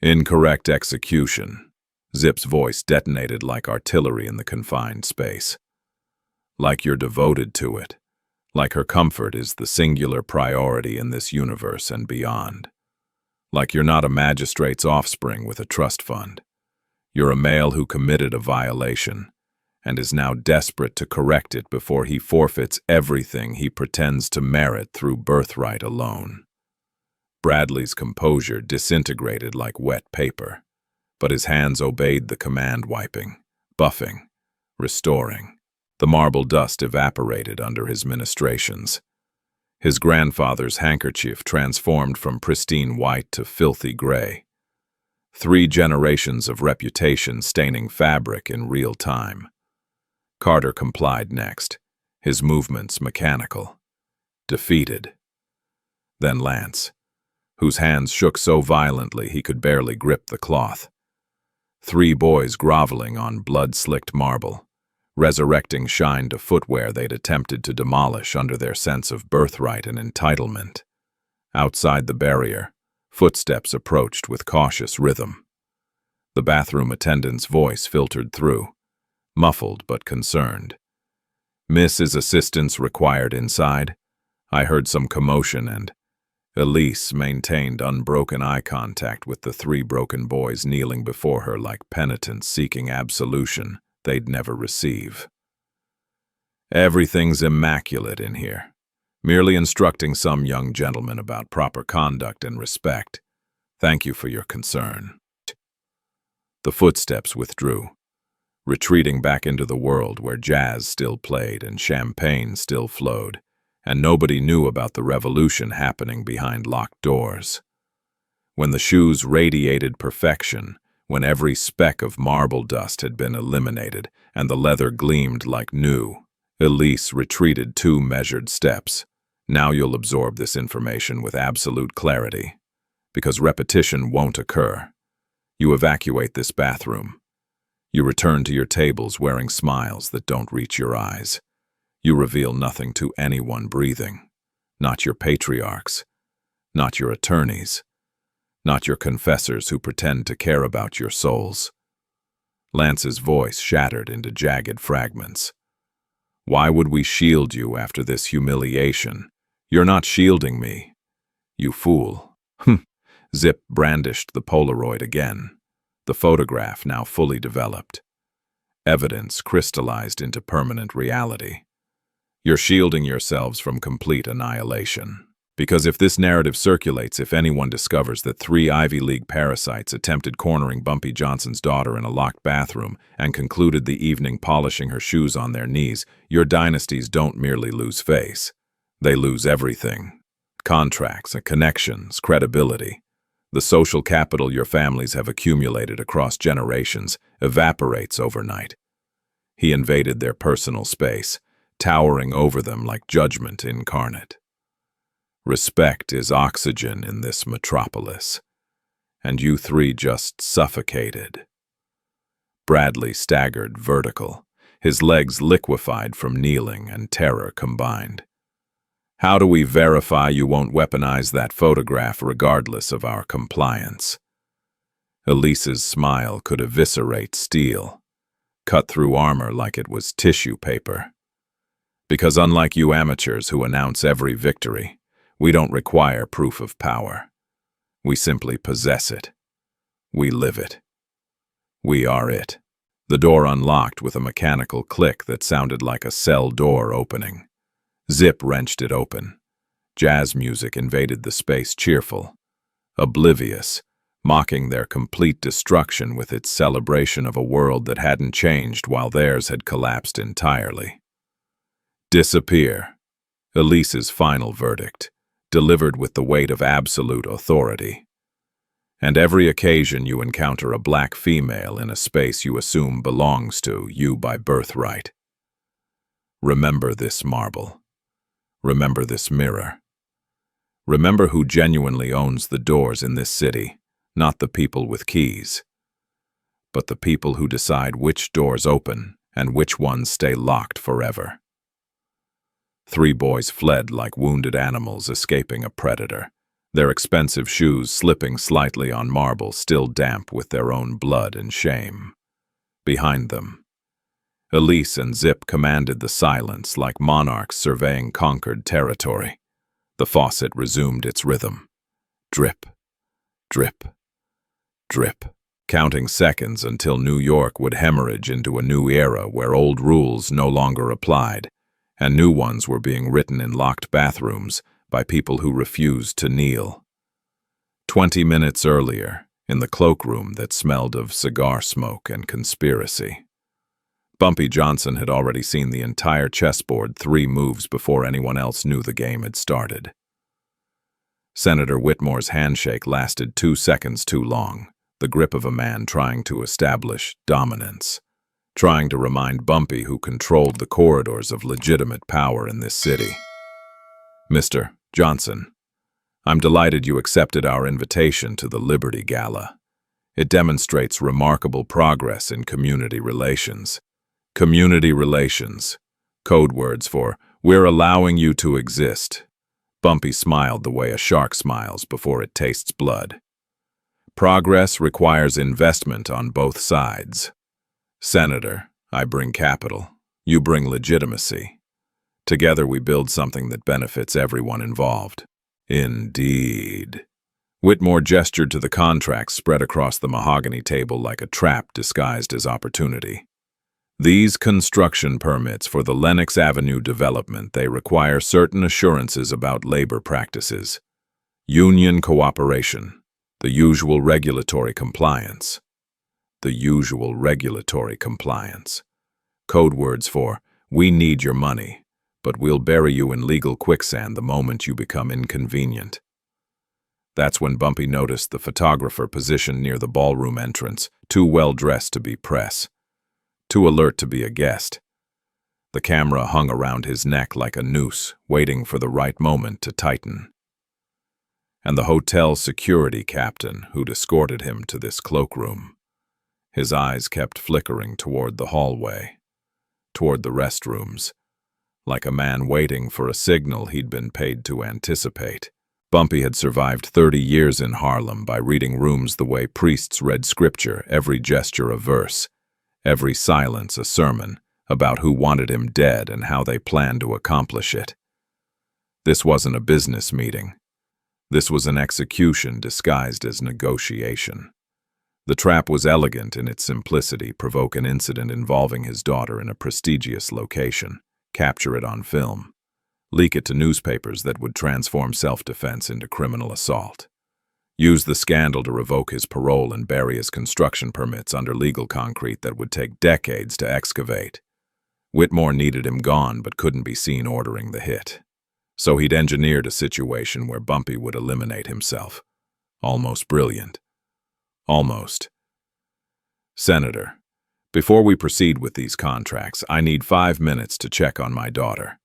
Incorrect execution. Zip's voice detonated like artillery in the confined space. Like you're devoted to it. Like her comfort is the singular priority in this universe and beyond. Like you're not a magistrate's offspring with a trust fund. You're a male who committed a violation and is now desperate to correct it before he forfeits everything he pretends to merit through birthright alone. Bradley's composure disintegrated like wet paper, but his hands obeyed the command, wiping, buffing, restoring. The marble dust evaporated under his ministrations. His grandfather's handkerchief transformed from pristine white to filthy gray. 3 generations of reputation staining fabric in real time. Carter complied next, his movements mechanical. Defeated. Then Lance, whose hands shook so violently he could barely grip the cloth. 3 boys groveling on blood-slicked marble, resurrecting shine to footwear they'd attempted to demolish under their sense of birthright and entitlement. Outside the barrier, footsteps approached with cautious rhythm. The bathroom attendant's voice filtered through, muffled but concerned. "Mrs. Assistance required inside." I heard some commotion and Elise maintained unbroken eye contact with the 3 broken boys kneeling before her like penitents seeking absolution they'd never receive. "Everything's immaculate in here. Merely instructing some young gentleman about proper conduct and respect. Thank you for your concern." The footsteps withdrew, retreating back into the world where jazz still played and champagne still flowed, and nobody knew about the revolution happening behind locked doors. When the shoes radiated perfection, when every speck of marble dust had been eliminated and the leather gleamed like new, Elise retreated 2 measured steps. Now you'll absorb this information with absolute clarity, because repetition won't occur. You evacuate this bathroom. You return to your tables wearing smiles that don't reach your eyes. You reveal nothing to anyone breathing, not your patriarchs, not your attorneys, not your confessors who pretend to care about your souls. Lance's voice shattered into jagged fragments. Why would we shield you after this humiliation? You're not shielding me. You fool. Zip brandished the Polaroid again, the photograph now fully developed. Evidence crystallized into permanent reality. You're shielding yourselves from complete annihilation. Because if this narrative circulates, if anyone discovers that 3 Ivy League parasites attempted cornering Bumpy Johnson's daughter in a locked bathroom and concluded the evening polishing her shoes on their knees, your dynasties don't merely lose face. They lose everything. Contracts, connections, credibility. The social capital your families have accumulated across generations evaporates overnight. He invaded their personal space, towering over them like judgment incarnate. Respect is oxygen in this metropolis, and you 3 just suffocated. Bradley staggered vertical, his legs liquefied from kneeling and terror combined. How do we verify you won't weaponize that photograph regardless of our compliance? Elise's smile could eviscerate steel, cut through armor like it was tissue paper. Because unlike you amateurs who announce every victory, we don't require proof of power. We simply possess it. We live it. We are it. The door unlocked with a mechanical click that sounded like a cell door opening. Zip wrenched it open. Jazz music invaded the space, cheerful, oblivious, mocking their complete destruction with its celebration of a world that hadn't changed while theirs had collapsed entirely. Disappear. Elise's final verdict, delivered with the weight of absolute authority. And every occasion you encounter a black female in a space you assume belongs to you by birthright. Remember this marble. Remember this mirror. Remember who genuinely owns the doors in this city, not the people with keys, but the people who decide which doors open and which ones stay locked forever. 3 boys fled like wounded animals escaping a predator, their expensive shoes slipping slightly on marble still damp with their own blood and shame. Behind them, Elise and Zip commanded the silence like monarchs surveying conquered territory. The faucet resumed its rhythm. Drip, drip, drip, counting seconds until New York would hemorrhage into a new era where old rules no longer applied, and new ones were being written in locked bathrooms by people who refused to kneel. 20 minutes earlier, in the cloakroom that smelled of cigar smoke and conspiracy, Bumpy Johnson had already seen the entire chessboard 3 moves before anyone else knew the game had started. Senator Whitmore's handshake lasted 2 seconds too long, the grip of a man trying to establish dominance, trying to remind Bumpy who controlled the corridors of legitimate power in this city. Mr. Johnson, I'm delighted you accepted our invitation to the Liberty Gala. It demonstrates remarkable progress in community relations. Community relations, code words for, we're allowing you to exist. Bumpy smiled the way a shark smiles before it tastes blood. Progress requires investment on both sides. Senator, I bring capital. You bring legitimacy. Together we build something that benefits everyone involved. Indeed. Whitmore gestured to the contracts spread across the mahogany table like a trap disguised as opportunity. These construction permits for the Lenox Avenue development, they require certain assurances about labor practices, union cooperation, the usual regulatory compliance. The usual regulatory compliance. Code words for, we need your money, but we'll bury you in legal quicksand the moment you become inconvenient. That's when Bumpy noticed the photographer positioned near the ballroom entrance, too well-dressed to be press, too alert to be a guest. The camera hung around his neck like a noose, waiting for the right moment to tighten. And the hotel security captain who'd escorted him to this cloakroom. His eyes kept flickering toward the hallway, toward the restrooms, like a man waiting for a signal he'd been paid to anticipate. Bumpy had survived 30 years in Harlem by reading rooms the way priests read scripture, every gesture a verse, every silence a sermon, about who wanted him dead and how they planned to accomplish it. This wasn't a business meeting. This was an execution disguised as negotiation. The trap was elegant in its simplicity: provoke an incident involving his daughter in a prestigious location, capture it on film, leak it to newspapers that would transform self-defense into criminal assault, use the scandal to revoke his parole and bury his construction permits under legal concrete that would take decades to excavate. Whitmore needed him gone but couldn't be seen ordering the hit. So he'd engineered a situation where Bumpy would eliminate himself. Almost brilliant. Almost. Senator, before we proceed with these contracts, I need 5 minutes to check on my daughter.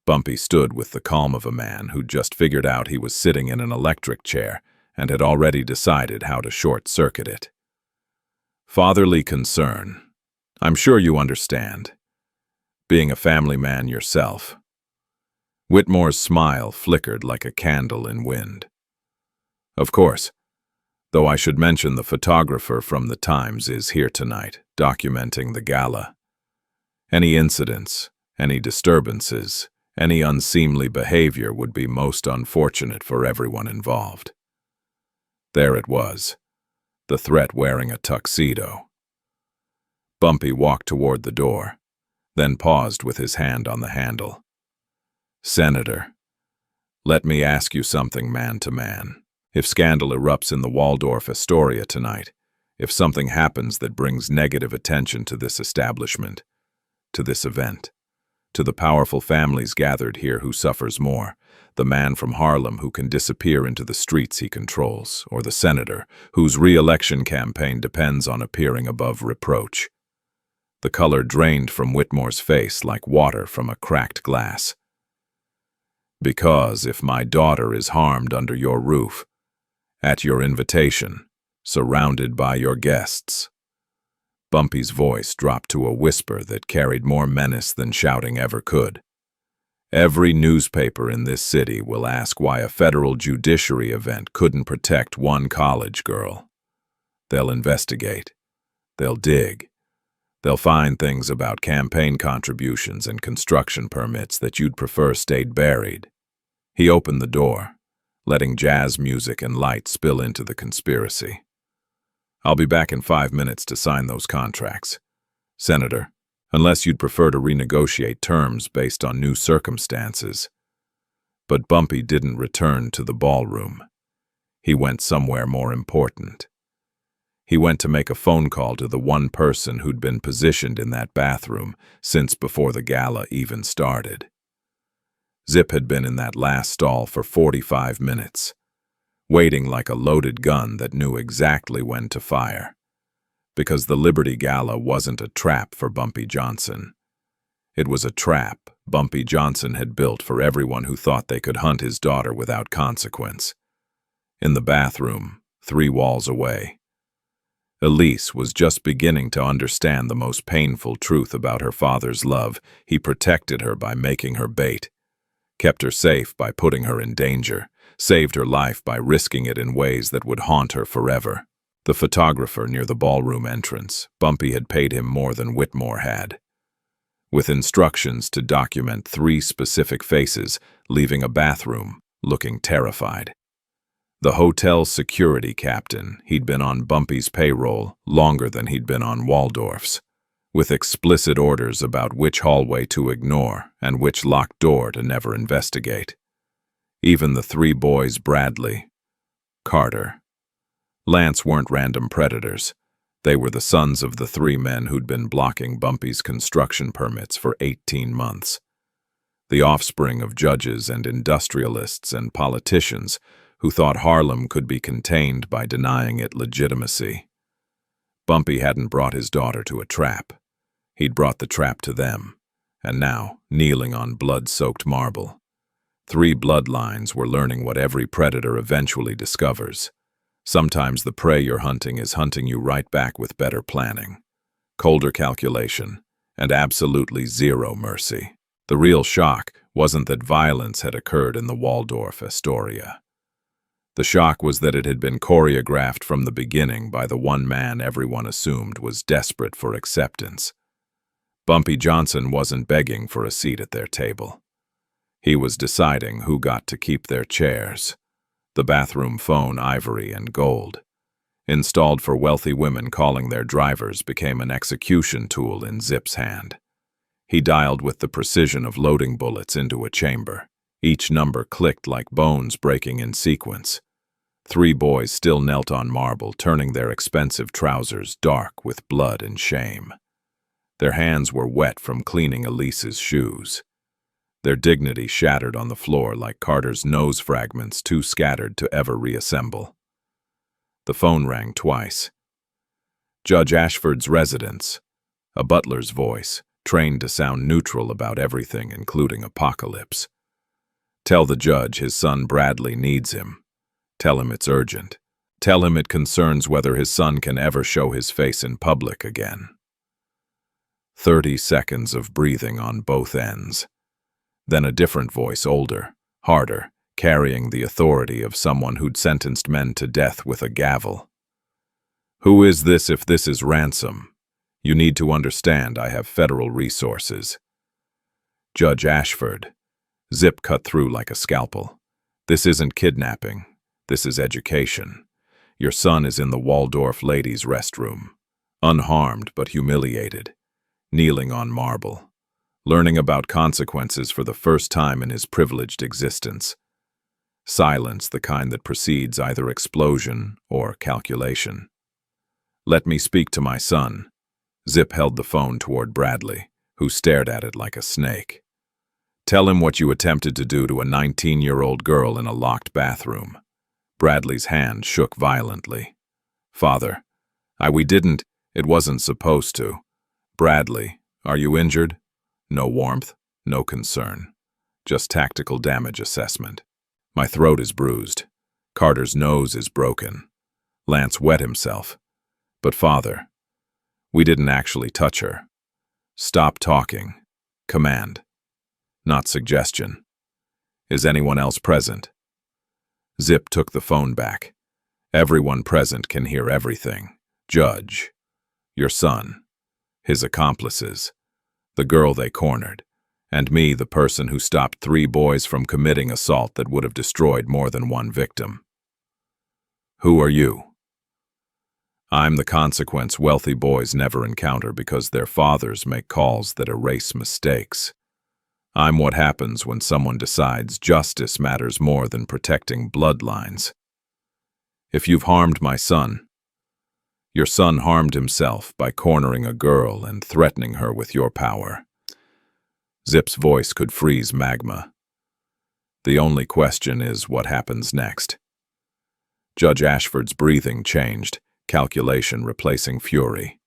Bumpy stood with the calm of a man who'd just figured out he was sitting in an electric chair and had already decided how to short-circuit it. Fatherly concern. I'm sure you understand. Being a family man yourself. Whitmore's smile flickered like a candle in wind. Of course, though I should mention the photographer from the Times is here tonight, documenting the gala. Any incidents, any disturbances, any unseemly behavior would be most unfortunate for everyone involved. There it was, the threat wearing a tuxedo. Bumpy walked toward the door, then paused with his hand on the handle. Senator, let me ask you something man to man. If scandal erupts in the Waldorf Astoria tonight, if something happens that brings negative attention to this establishment, to this event, to the powerful families gathered here, who suffers more, the man from Harlem who can disappear into the streets he controls, or the senator whose re-election campaign depends on appearing above reproach? The color drained from Whitmore's face like water from a cracked glass. Because if my daughter is harmed under your roof, at your invitation, surrounded by your guests. Bumpy's voice dropped to a whisper that carried more menace than shouting ever could. Every newspaper in this city will ask why a federal judiciary event couldn't protect one college girl. They'll investigate. They'll dig. They'll find things about campaign contributions and construction permits that you'd prefer stayed buried. He opened the door, letting jazz music and light spill into the conspiracy. I'll be back in 5 minutes to sign those contracts. Senator, unless you'd prefer to renegotiate terms based on new circumstances. But Bumpy didn't return to the ballroom. He went somewhere more important. He went to make a phone call to the one person who'd been positioned in that bathroom since before the gala even started. Zip had been in that last stall for 45 minutes, waiting like a loaded gun that knew exactly when to fire. Because the Liberty Gala wasn't a trap for Bumpy Johnson. It was a trap Bumpy Johnson had built for everyone who thought they could hunt his daughter without consequence. In the bathroom, 3 walls away, Elise was just beginning to understand the most painful truth about her father's love. He protected her by making her bait, kept her safe by putting her in danger, saved her life by risking it in ways that would haunt her forever. The photographer near the ballroom entrance, Bumpy had paid him more than Whitmore had, with instructions to document 3 specific faces leaving a bathroom looking terrified. The hotel security captain, he'd been on Bumpy's payroll longer than he'd been on Waldorf's, with explicit orders about which hallway to ignore and which locked door to never investigate. Even the 3 boys, Bradley, Carter, Lance, weren't random predators. They were the sons of the 3 men who'd been blocking Bumpy's construction permits for 18 months. The offspring of judges and industrialists and politicians who thought Harlem could be contained by denying it legitimacy. Bumpy hadn't brought his daughter to a trap. He'd brought the trap to them, and now, kneeling on blood-soaked marble, 3 bloodlines were learning what every predator eventually discovers. Sometimes the prey you're hunting is hunting you right back with better planning, colder calculation, and absolutely zero mercy. The real shock wasn't that violence had occurred in the Waldorf Astoria. The shock was that it had been choreographed from the beginning by the one man everyone assumed was desperate for acceptance. Bumpy Johnson wasn't begging for a seat at their table. He was deciding who got to keep their chairs. The bathroom phone, ivory and gold, installed for wealthy women calling their drivers, became an execution tool in Zip's hand. He dialed with the precision of loading bullets into a chamber. Each number clicked like bones breaking in sequence. 3 boys still knelt on marble, turning their expensive trousers dark with blood and shame. Their hands were wet from cleaning Elise's shoes. Their dignity shattered on the floor like Carter's nose fragments too scattered to ever reassemble. The phone rang twice. Judge Ashford's residence, a butler's voice, trained to sound neutral about everything, including apocalypse. Tell the judge his son Bradley needs him. Tell him it's urgent. Tell him it concerns whether his son can ever show his face in public again. 30 seconds of breathing on both ends. Then a different voice, older, harder, carrying the authority of someone who'd sentenced men to death with a gavel. Who is this if this is ransom? You need to understand I have federal resources. Judge Ashford. Zip cut through like a scalpel. This isn't kidnapping. This is education. Your son is in the Waldorf ladies' restroom, unharmed but humiliated, kneeling on marble, learning about consequences for the first time in his privileged existence. Silence, the kind that precedes either explosion or calculation. Let me speak to my son. Zip held the phone toward Bradley, who stared at it like a snake. Tell him what you attempted to do to a 19-year-old girl in a locked bathroom. Bradley's hand shook violently. Father, we didn't, it wasn't supposed to. Bradley, are you injured? No warmth, no concern. Just tactical damage assessment. My throat is bruised. Carter's nose is broken. Lance wet himself. But Father, we didn't actually touch her. Stop talking. Command. Not suggestion. Is anyone else present? Zip took the phone back. Everyone present can hear everything. Judge. Your son. His accomplices. The girl they cornered. And me, the person who stopped 3 boys from committing assault that would have destroyed more than one victim. Who are you? I'm the consequence wealthy boys never encounter because their fathers make calls that erase mistakes. I'm what happens when someone decides justice matters more than protecting bloodlines. If you've harmed my son, your son harmed himself by cornering a girl and threatening her with your power. Zip's voice could freeze magma. The only question is what happens next. Judge Ashford's breathing changed, calculation replacing fury.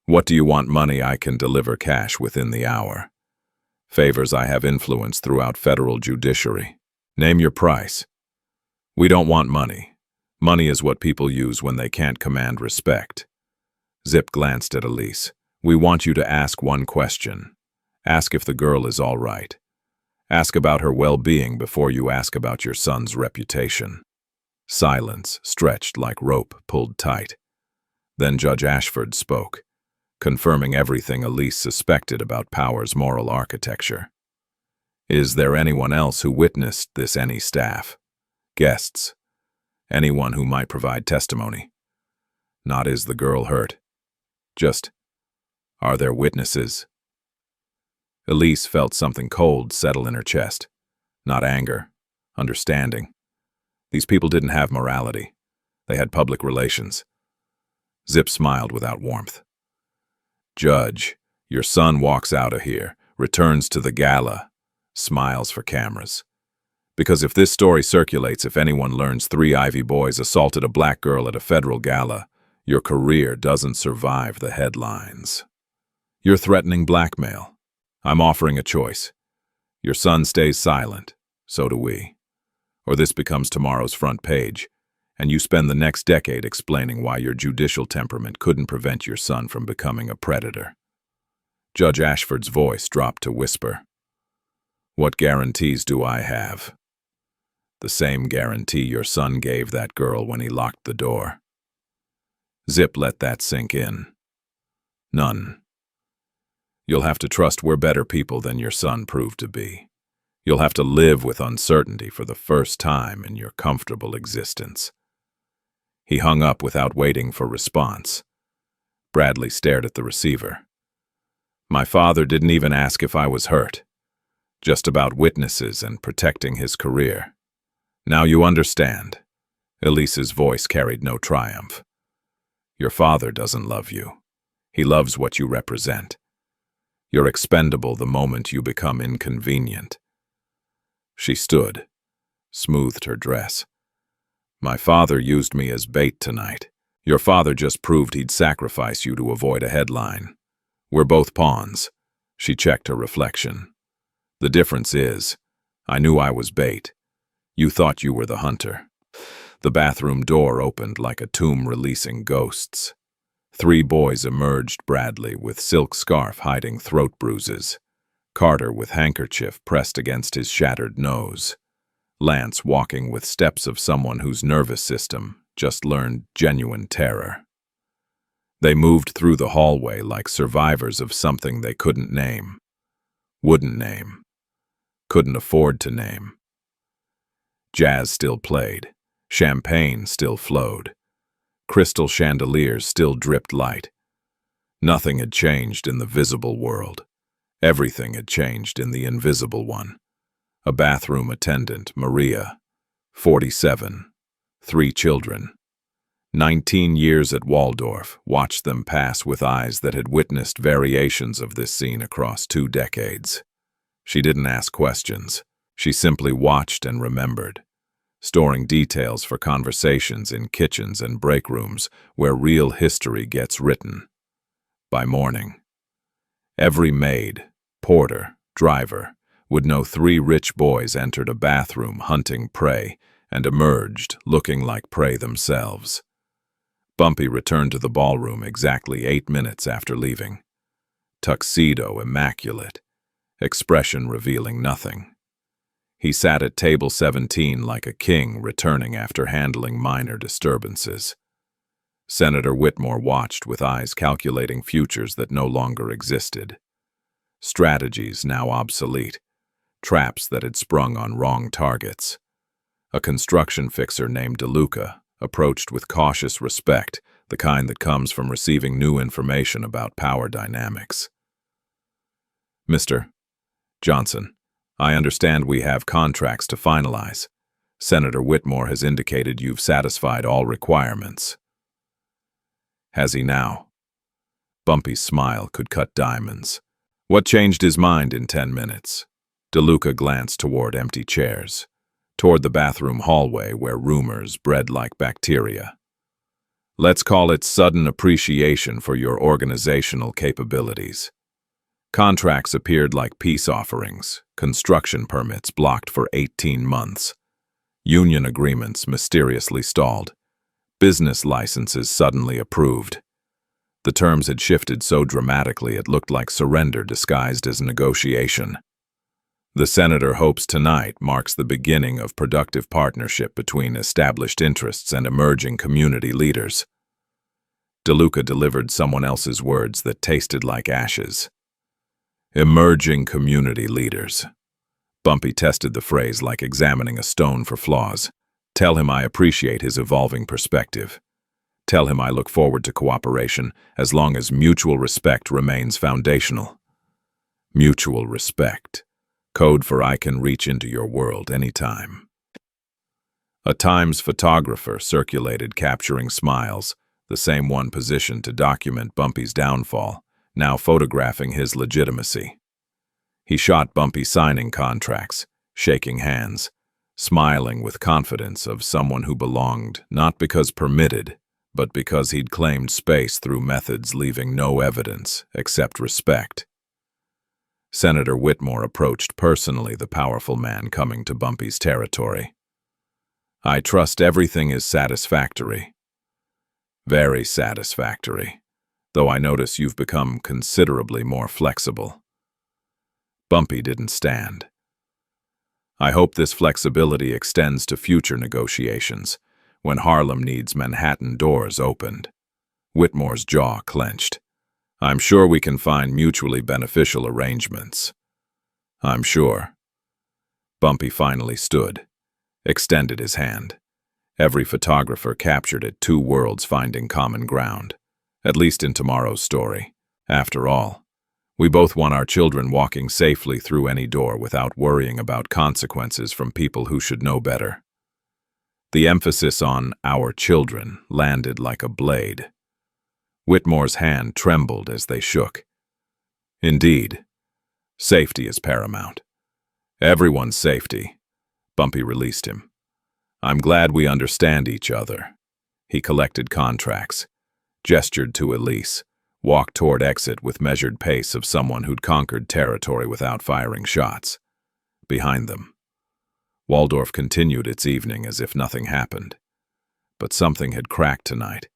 What do you want? Money I can deliver cash within the hour. Favors I have influence throughout federal judiciary. Name your price. We don't want money. Money is what people use when they can't command respect. Zip glanced at Elise. We want you to ask one question. Ask if the girl is all right. Ask about her well-being before you ask about your son's reputation. Silence, stretched like rope pulled tight. Then Judge Ashford spoke, confirming everything Elise suspected about power's moral architecture. Is there anyone else who witnessed this? Any staff? Guests? Anyone who might provide testimony? Not is the girl hurt. Just, are there witnesses? Elise felt something cold settle in her chest. Not anger, understanding. These people didn't have morality. They had public relations. Zip smiled without warmth. Judge, your son walks out of here, returns to the gala, smiles for cameras. Because if this story circulates, if anyone learns 3 Ivy boys assaulted a black girl at a federal gala, your career doesn't survive the headlines. You're threatening blackmail. I'm offering a choice. Your son stays silent, so do we. Or this becomes tomorrow's front page, and you spend the next decade explaining why your judicial temperament couldn't prevent your son from becoming a predator. Judge Ashford's voice dropped to whisper. What guarantees do I have? The same guarantee your son gave that girl when he locked the door. Zip, let that sink in. None. You'll have to trust we're better people than your son proved to be. You'll have to live with uncertainty for the first time in your comfortable existence. He hung up without waiting for response. Bradley stared at the receiver. My father didn't even ask if I was hurt. Just about witnesses and protecting his career. Now you understand. Elise's voice carried no triumph. Your father doesn't love you. He loves what you represent. You're expendable the moment you become inconvenient. She stood, smoothed her dress. My father used me as bait tonight. Your father just proved he'd sacrifice you to avoid a headline. We're both pawns. She checked her reflection. The difference is, I knew I was bait. You thought you were the hunter. The bathroom door opened like a tomb releasing ghosts. 3 boys emerged, Bradley with silk scarf hiding throat bruises, Carter with handkerchief pressed against his shattered nose, Lance walking with steps of someone whose nervous system just learned genuine terror. They moved through the hallway like survivors of something they couldn't name, wouldn't name, couldn't afford to name. Jazz still played, champagne still flowed, crystal chandeliers still dripped light. Nothing had changed in the visible world. Everything had changed in the invisible one. A bathroom attendant, Maria, 47, 3 children. 19 years at Waldorf, watched them pass with eyes that had witnessed variations of this scene across 2 decades. She didn't ask questions. She simply watched and remembered, storing details for conversations in kitchens and break rooms where real history gets written. By morning, every maid, porter, driver would know 3 rich boys entered a bathroom hunting prey and emerged looking like prey themselves. Bumpy returned to the ballroom exactly 8 minutes after leaving. Tuxedo immaculate, expression revealing nothing. He sat at table 17 like a king returning after handling minor disturbances. Senator Whitmore watched with eyes calculating futures that no longer existed. Strategies now obsolete, traps that had sprung on wrong targets. A construction fixer named DeLuca approached with cautious respect, the kind that comes from receiving new information about power dynamics. Mr. Johnson, I understand we have contracts to finalize. Senator Whitmore has indicated you've satisfied all requirements. Has he now? Bumpy's smile could cut diamonds. What changed his mind in 10 minutes? DeLuca glanced toward empty chairs, toward the bathroom hallway where rumors bred like bacteria. Let's call it sudden appreciation for your organizational capabilities. Contracts appeared like peace offerings, construction permits blocked for 18 months, union agreements mysteriously stalled, business licenses suddenly approved. The terms had shifted so dramatically it looked like surrender disguised as negotiation. The senator hopes tonight marks the beginning of productive partnership between established interests and emerging community leaders. DeLuca delivered someone else's words that tasted like ashes. Emerging community leaders. Bumpy tested the phrase like examining a stone for flaws. Tell him I appreciate his evolving perspective. Tell him I look forward to cooperation as long as mutual respect remains foundational. Mutual respect. Code for I can reach into your world anytime. A Times photographer circulated capturing smiles, the same one positioned to document Bumpy's downfall, now photographing his legitimacy. He shot Bumpy signing contracts, shaking hands, smiling with confidence of someone who belonged, not because permitted, but because he'd claimed space through methods leaving no evidence except respect. Senator Whitmore approached personally the powerful man coming to Bumpy's territory. "I trust everything is satisfactory." "Very satisfactory, though I notice you've become considerably more flexible." Bumpy didn't stand. "I hope this flexibility extends to future negotiations, when Harlem needs Manhattan doors opened." Whitmore's jaw clenched. "I'm sure we can find mutually beneficial arrangements." "I'm sure." Bumpy finally stood, extended his hand. Every photographer captured it, two worlds finding common ground, at least in tomorrow's story. After all, we both want our children walking safely through any door without worrying about consequences from people who should know better. The emphasis on "our children" landed like a blade. Whitmore's hand trembled as they shook. "Indeed, safety is paramount. Everyone's safety." Bumpy released him. "I'm glad we understand each other." He collected contracts, gestured to Elise, walked toward exit with measured pace of someone who'd conquered territory without firing shots. Behind them, Waldorf continued its evening as if nothing happened. But something had cracked tonight,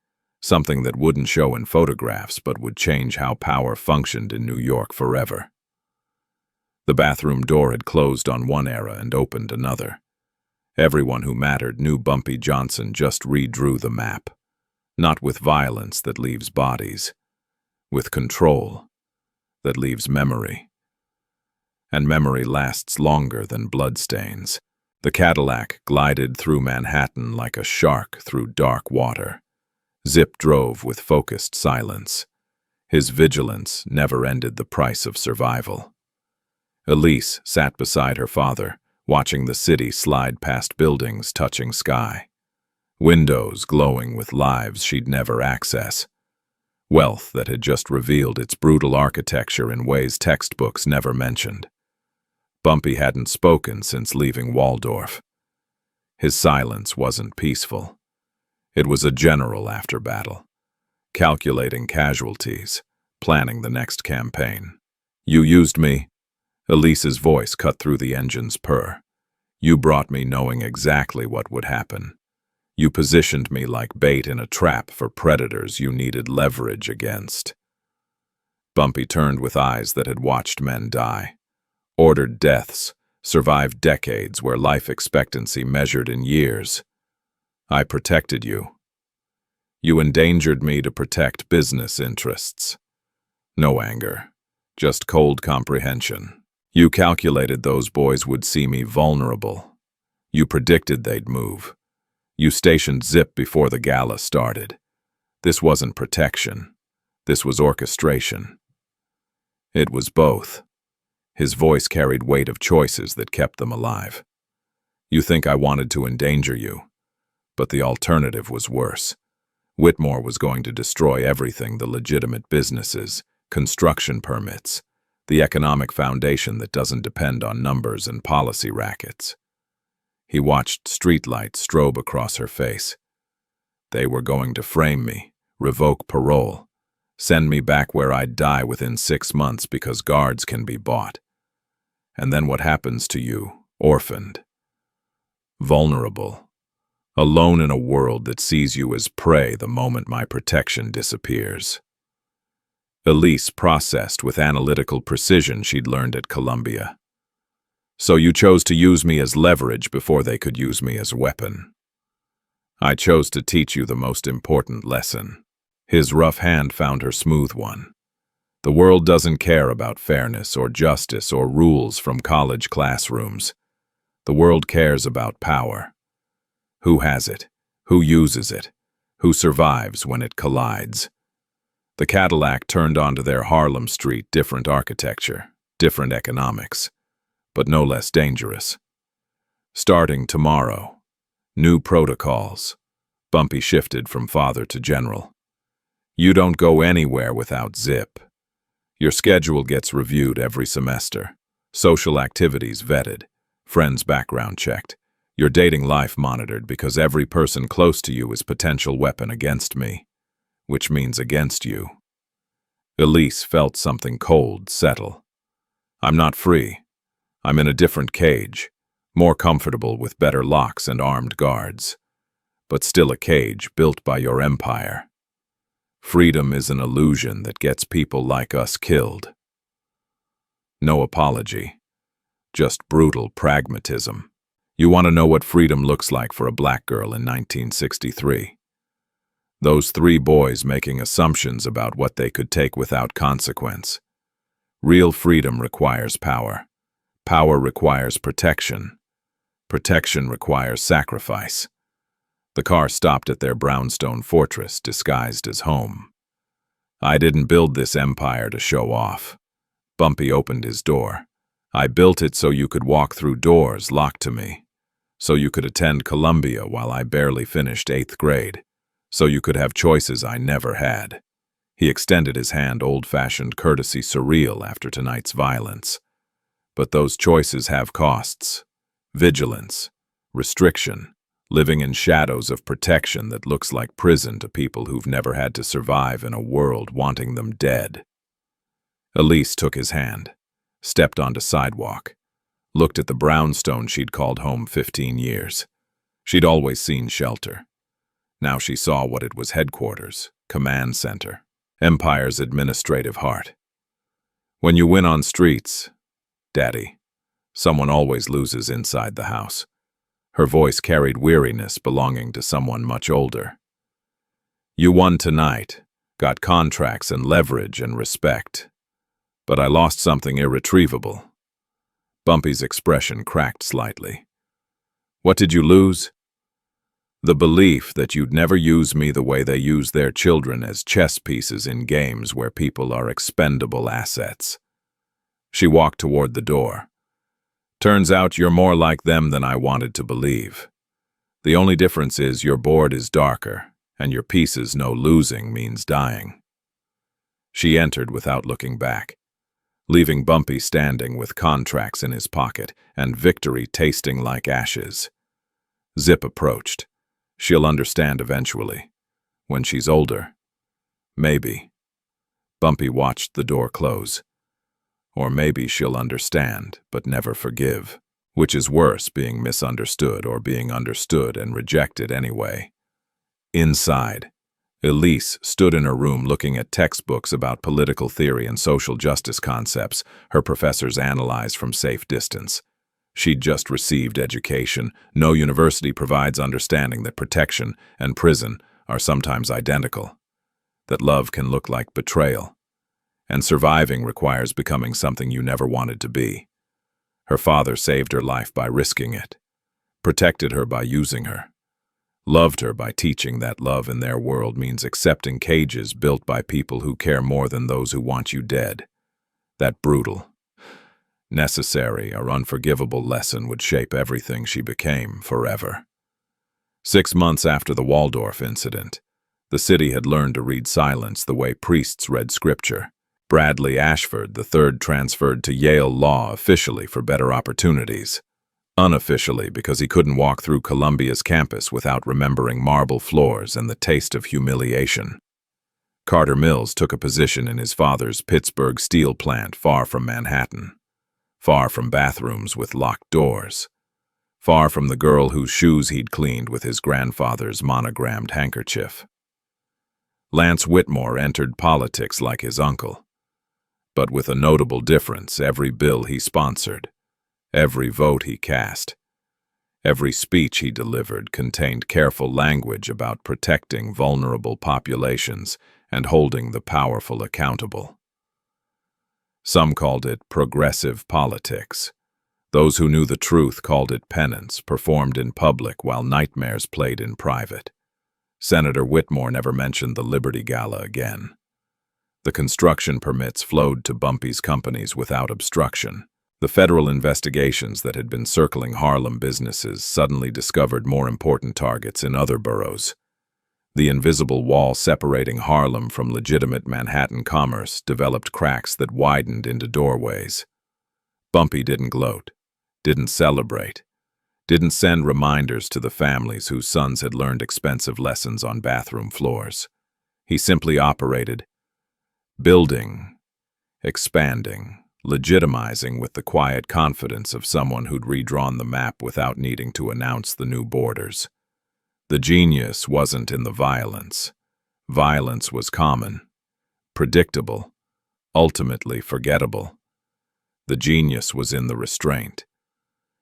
something that wouldn't show in photographs but would change how power functioned in New York forever. The bathroom door had closed on one era and opened another. Everyone who mattered knew Bumpy Johnson just redrew the map, not with violence that leaves bodies, with control that leaves memory. And memory lasts longer than bloodstains. The Cadillac glided through Manhattan like a shark through dark water. Zip drove with focused silence. His vigilance never ended the price of survival. Elise sat beside her father, watching the city slide past buildings touching sky. Windows glowing with lives she'd never access. Wealth that had just revealed its brutal architecture in ways textbooks never mentioned. Bumpy hadn't spoken since leaving Waldorf. His silence wasn't peaceful. It was a general after battle, calculating casualties, planning the next campaign. "You used me." Elise's voice cut through the engine's purr. "You brought me knowing exactly what would happen. You positioned me like bait in a trap for predators you needed leverage against." Bumpy turned with eyes that had watched men die, ordered deaths, survived decades where life expectancy measured in years. "I protected you. You endangered me to protect business interests." No anger, just cold comprehension. "You calculated those boys would see me vulnerable. You predicted they'd move. You stationed Zip before the gala started. This wasn't protection. This was orchestration." It was both. His voice carried weight of choices that kept them alive. "You think I wanted to endanger you, but the alternative was worse. Whitmore was going to destroy everything: the legitimate businesses, construction permits, the economic foundation that doesn't depend on numbers and policy rackets." He watched streetlights strobe across her face. They were going to frame me, revoke parole, send me back where I'd die within 6 months because guards can be bought. And then what happens to you, orphaned, vulnerable, alone in a world that sees you as prey the moment my protection disappears? Elise processed with analytical precision she'd learned at Columbia. "So you chose to use me as leverage before they could use me as a weapon." "I chose to teach you the most important lesson." His rough hand found her smooth one. "The world doesn't care about fairness or justice or rules from college classrooms. The world cares about power. Who has it? Who uses it? Who survives when it collides?" The Cadillac turned onto their Harlem Street, different architecture, different economics, but no less dangerous. "Starting tomorrow, new protocols." Bumpy shifted from father to general. "You don't go anywhere without Zip. Your schedule gets reviewed every semester, social activities vetted, friends background checked. Your dating life monitored because every person close to you is potential weapon against me, which means against you. Elise felt something cold settle. I'm not free. I'm in a different cage, more comfortable with better locks and armed guards, but still a cage built by your empire. Freedom is an illusion that gets people like us killed. No apology, just brutal pragmatism. You want to know what freedom looks like for a black girl in 1963. Those three boys making assumptions about what they could take without consequence. Real freedom requires power. Power requires protection. Protection requires sacrifice. The car stopped at their brownstone fortress disguised as home. I didn't build this empire to show off. Bumpy opened his door. I built it so you could walk through doors locked to me. So you could attend Columbia while I barely finished 8th grade. So you could have choices I never had. He extended his hand, old-fashioned courtesy surreal after tonight's violence. But those choices have costs. Vigilance, restriction, living in shadows of protection that looks like prison to people who've never had to survive in a world wanting them dead. Elise took his hand, stepped onto sidewalk, looked at the brownstone she'd called home 15 years. She'd always seen shelter. Now she saw what it was: headquarters, command center, empire's administrative heart. When you win on streets, Daddy, someone always loses inside the house. Her voice carried weariness belonging to someone much older. You won tonight, got contracts and leverage and respect. But I lost something irretrievable. Bumpy's expression cracked slightly. What did you lose? The belief that you'd never use me the way they use their children as chess pieces in games where people are expendable assets. She walked toward the door. Turns out you're more like them than I wanted to believe. The only difference is your board is darker, and your pieces know losing means dying. She entered without looking back, leaving Bumpy standing with contracts in his pocket and victory tasting like ashes. Zip approached. She'll understand eventually. When she's older. Maybe. Bumpy watched the door close. Or maybe she'll understand, but never forgive. Which is worse, being misunderstood or being understood and rejected anyway. Inside, Elise stood in her room looking at textbooks about political theory and social justice concepts her professors analyzed from safe distance. She'd just received education. No university provides understanding that protection and prison are sometimes identical, that love can look like betrayal, and surviving requires becoming something you never wanted to be. Her father saved her life by risking it, protected her by using her, loved her by teaching that love in their world means accepting cages built by people who care more than those who want you dead. That brutal, necessary or unforgivable lesson would shape everything she became forever. 6 months after the Waldorf incident, the city had learned to read silence the way priests read scripture. Bradley Ashford III transferred to Yale Law officially for better opportunities. Unofficially because he couldn't walk through Columbia's campus without remembering marble floors and the taste of humiliation. Carter Mills took a position in his father's Pittsburgh steel plant far from Manhattan. Far from bathrooms with locked doors. Far from the girl whose shoes he'd cleaned with his grandfather's monogrammed handkerchief. Lance Whitmore entered politics like his uncle, but with a notable difference: every bill he sponsored, every vote he cast, every speech he delivered contained careful language about protecting vulnerable populations and holding the powerful accountable. Some called it progressive politics. Those who knew the truth called it penance, performed in public while nightmares played in private. Senator Whitmore never mentioned the Liberty Gala again. The construction permits flowed to Bumpy's companies without obstruction. The federal investigations that had been circling Harlem businesses suddenly discovered more important targets in other boroughs. The invisible wall separating Harlem from legitimate Manhattan commerce developed cracks that widened into doorways. Bumpy didn't gloat, didn't celebrate, didn't send reminders to the families whose sons had learned expensive lessons on bathroom floors. He simply operated, building, expanding, legitimizing with the quiet confidence of someone who'd redrawn the map without needing to announce the new borders. The genius wasn't in the violence. Violence was common, predictable, ultimately forgettable. The genius was in the restraint,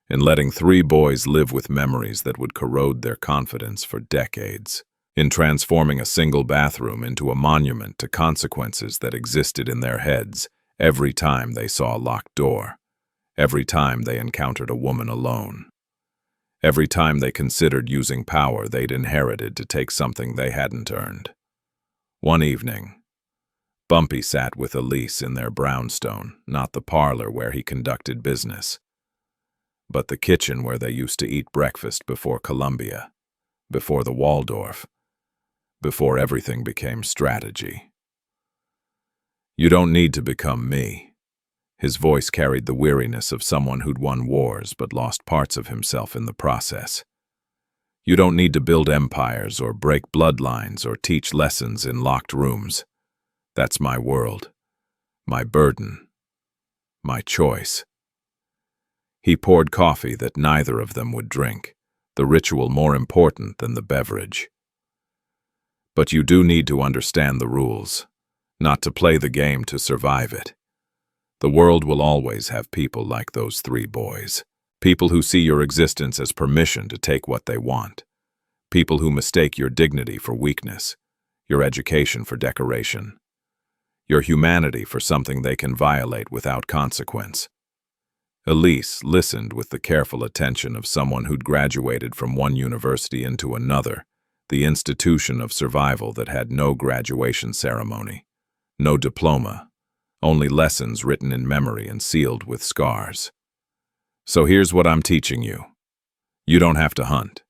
in letting 3 boys live with memories that would corrode their confidence for decades, in transforming a single bathroom into a monument to consequences that existed in their heads every time they saw a locked door, every time they encountered a woman alone, every time they considered using power they'd inherited to take something they hadn't earned. One evening, Bumpy sat with Elise in their brownstone, not the parlor where he conducted business, but the kitchen where they used to eat breakfast before Columbia, before the Waldorf, before everything became strategy. "You don't need to become me." His voice carried the weariness of someone who'd won wars but lost parts of himself in the process. "You don't need to build empires or break bloodlines or teach lessons in locked rooms. That's my world, my burden, my choice." He poured coffee that neither of them would drink, the ritual more important than the beverage. "But you do need to understand the rules, not to play the game to survive it. The world will always have people like those 3 boys. People who see your existence as permission to take what they want. People who mistake your dignity for weakness, your education for decoration, your humanity for something they can violate without consequence." Elise listened with the careful attention of someone who'd graduated from one university into another, the institution of survival that had no graduation ceremony, no diploma, only lessons written in memory and sealed with scars. "So here's what I'm teaching you. You don't have to hunt,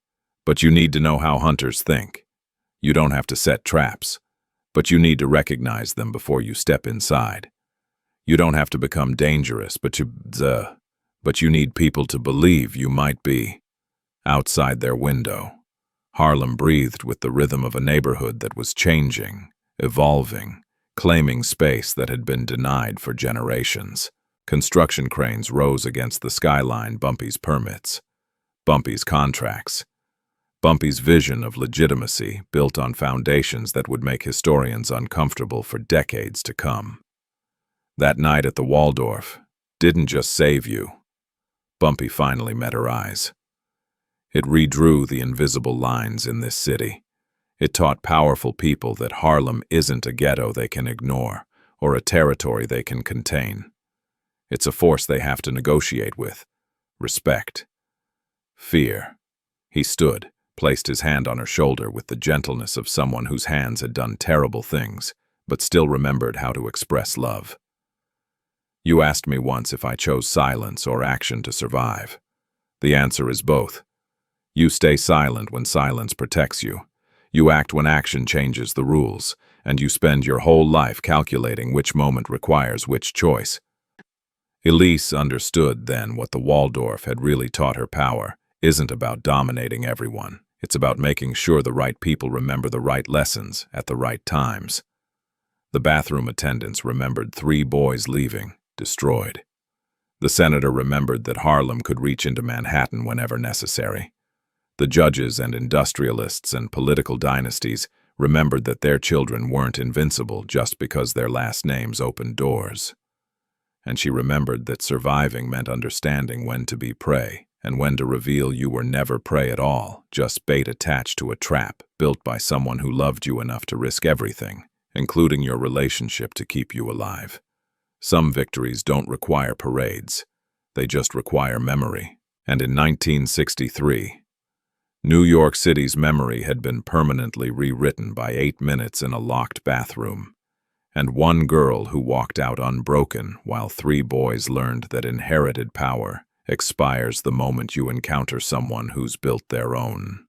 but you need to know how hunters think. You don't have to set traps, but you need to recognize them before you step inside. You don't have to become dangerous, but you need people to believe you might be outside their window." Harlem breathed with the rhythm of a neighborhood that was changing, evolving, claiming space that had been denied for generations. Construction cranes rose against the skyline. Bumpy's permits, Bumpy's contracts, Bumpy's vision of legitimacy built on foundations that would make historians uncomfortable for decades to come. That night at the Waldorf didn't just save you. Bumpy finally met her eyes. It redrew the invisible lines in this city. It taught powerful people that Harlem isn't a ghetto they can ignore or a territory they can contain. It's a force they have to negotiate with. Respect. Fear. He stood, placed his hand on her shoulder with the gentleness of someone whose hands had done terrible things, but still remembered how to express love. "You asked me once if I chose silence or action to survive. The answer is both. You stay silent when silence protects you. You act when action changes the rules, and you spend your whole life calculating which moment requires which choice." Elise understood then what the Waldorf had really taught her. Power isn't about dominating everyone. It's about making sure the right people remember the right lessons at the right times. The bathroom attendants remembered 3 boys leaving, destroyed. The senator remembered that Harlem could reach into Manhattan whenever necessary. The judges and industrialists and political dynasties remembered that their children weren't invincible just because their last names opened doors. And she remembered that surviving meant understanding when to be prey and when to reveal you were never prey at all, just bait attached to a trap built by someone who loved you enough to risk everything, including your relationship, to keep you alive. Some victories don't require parades. They just require memory. And in 1963, New York City's memory had been permanently rewritten by 8 minutes in a locked bathroom, and one girl who walked out unbroken while 3 boys learned that inherited power expires the moment you encounter someone who's built their own.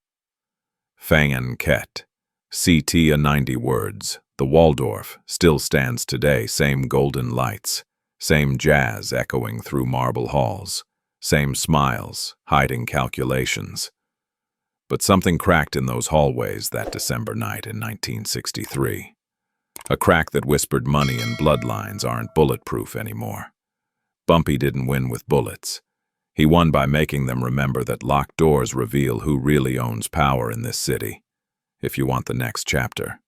Fan Ket. CT a 90 words. The Waldorf still stands today, same golden lights, same jazz echoing through marble halls, Same smiles, hiding calculations. But something cracked in those hallways that December night in 1963. A crack that whispered money and bloodlines aren't bulletproof anymore. Bumpy didn't win with bullets. He won by making them remember that locked doors reveal who really owns power in this city. If you want the next chapter.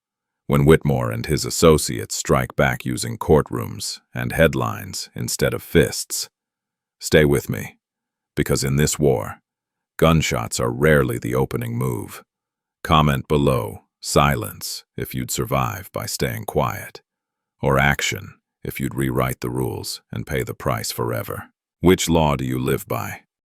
When Whitmore and his associates strike back using courtrooms and headlines instead of fists. Stay with me, because in this war, gunshots are rarely the opening move. Comment below, silence, if you'd survive by staying quiet. Or action, if you'd rewrite the rules and pay the price forever. Which law do you live by?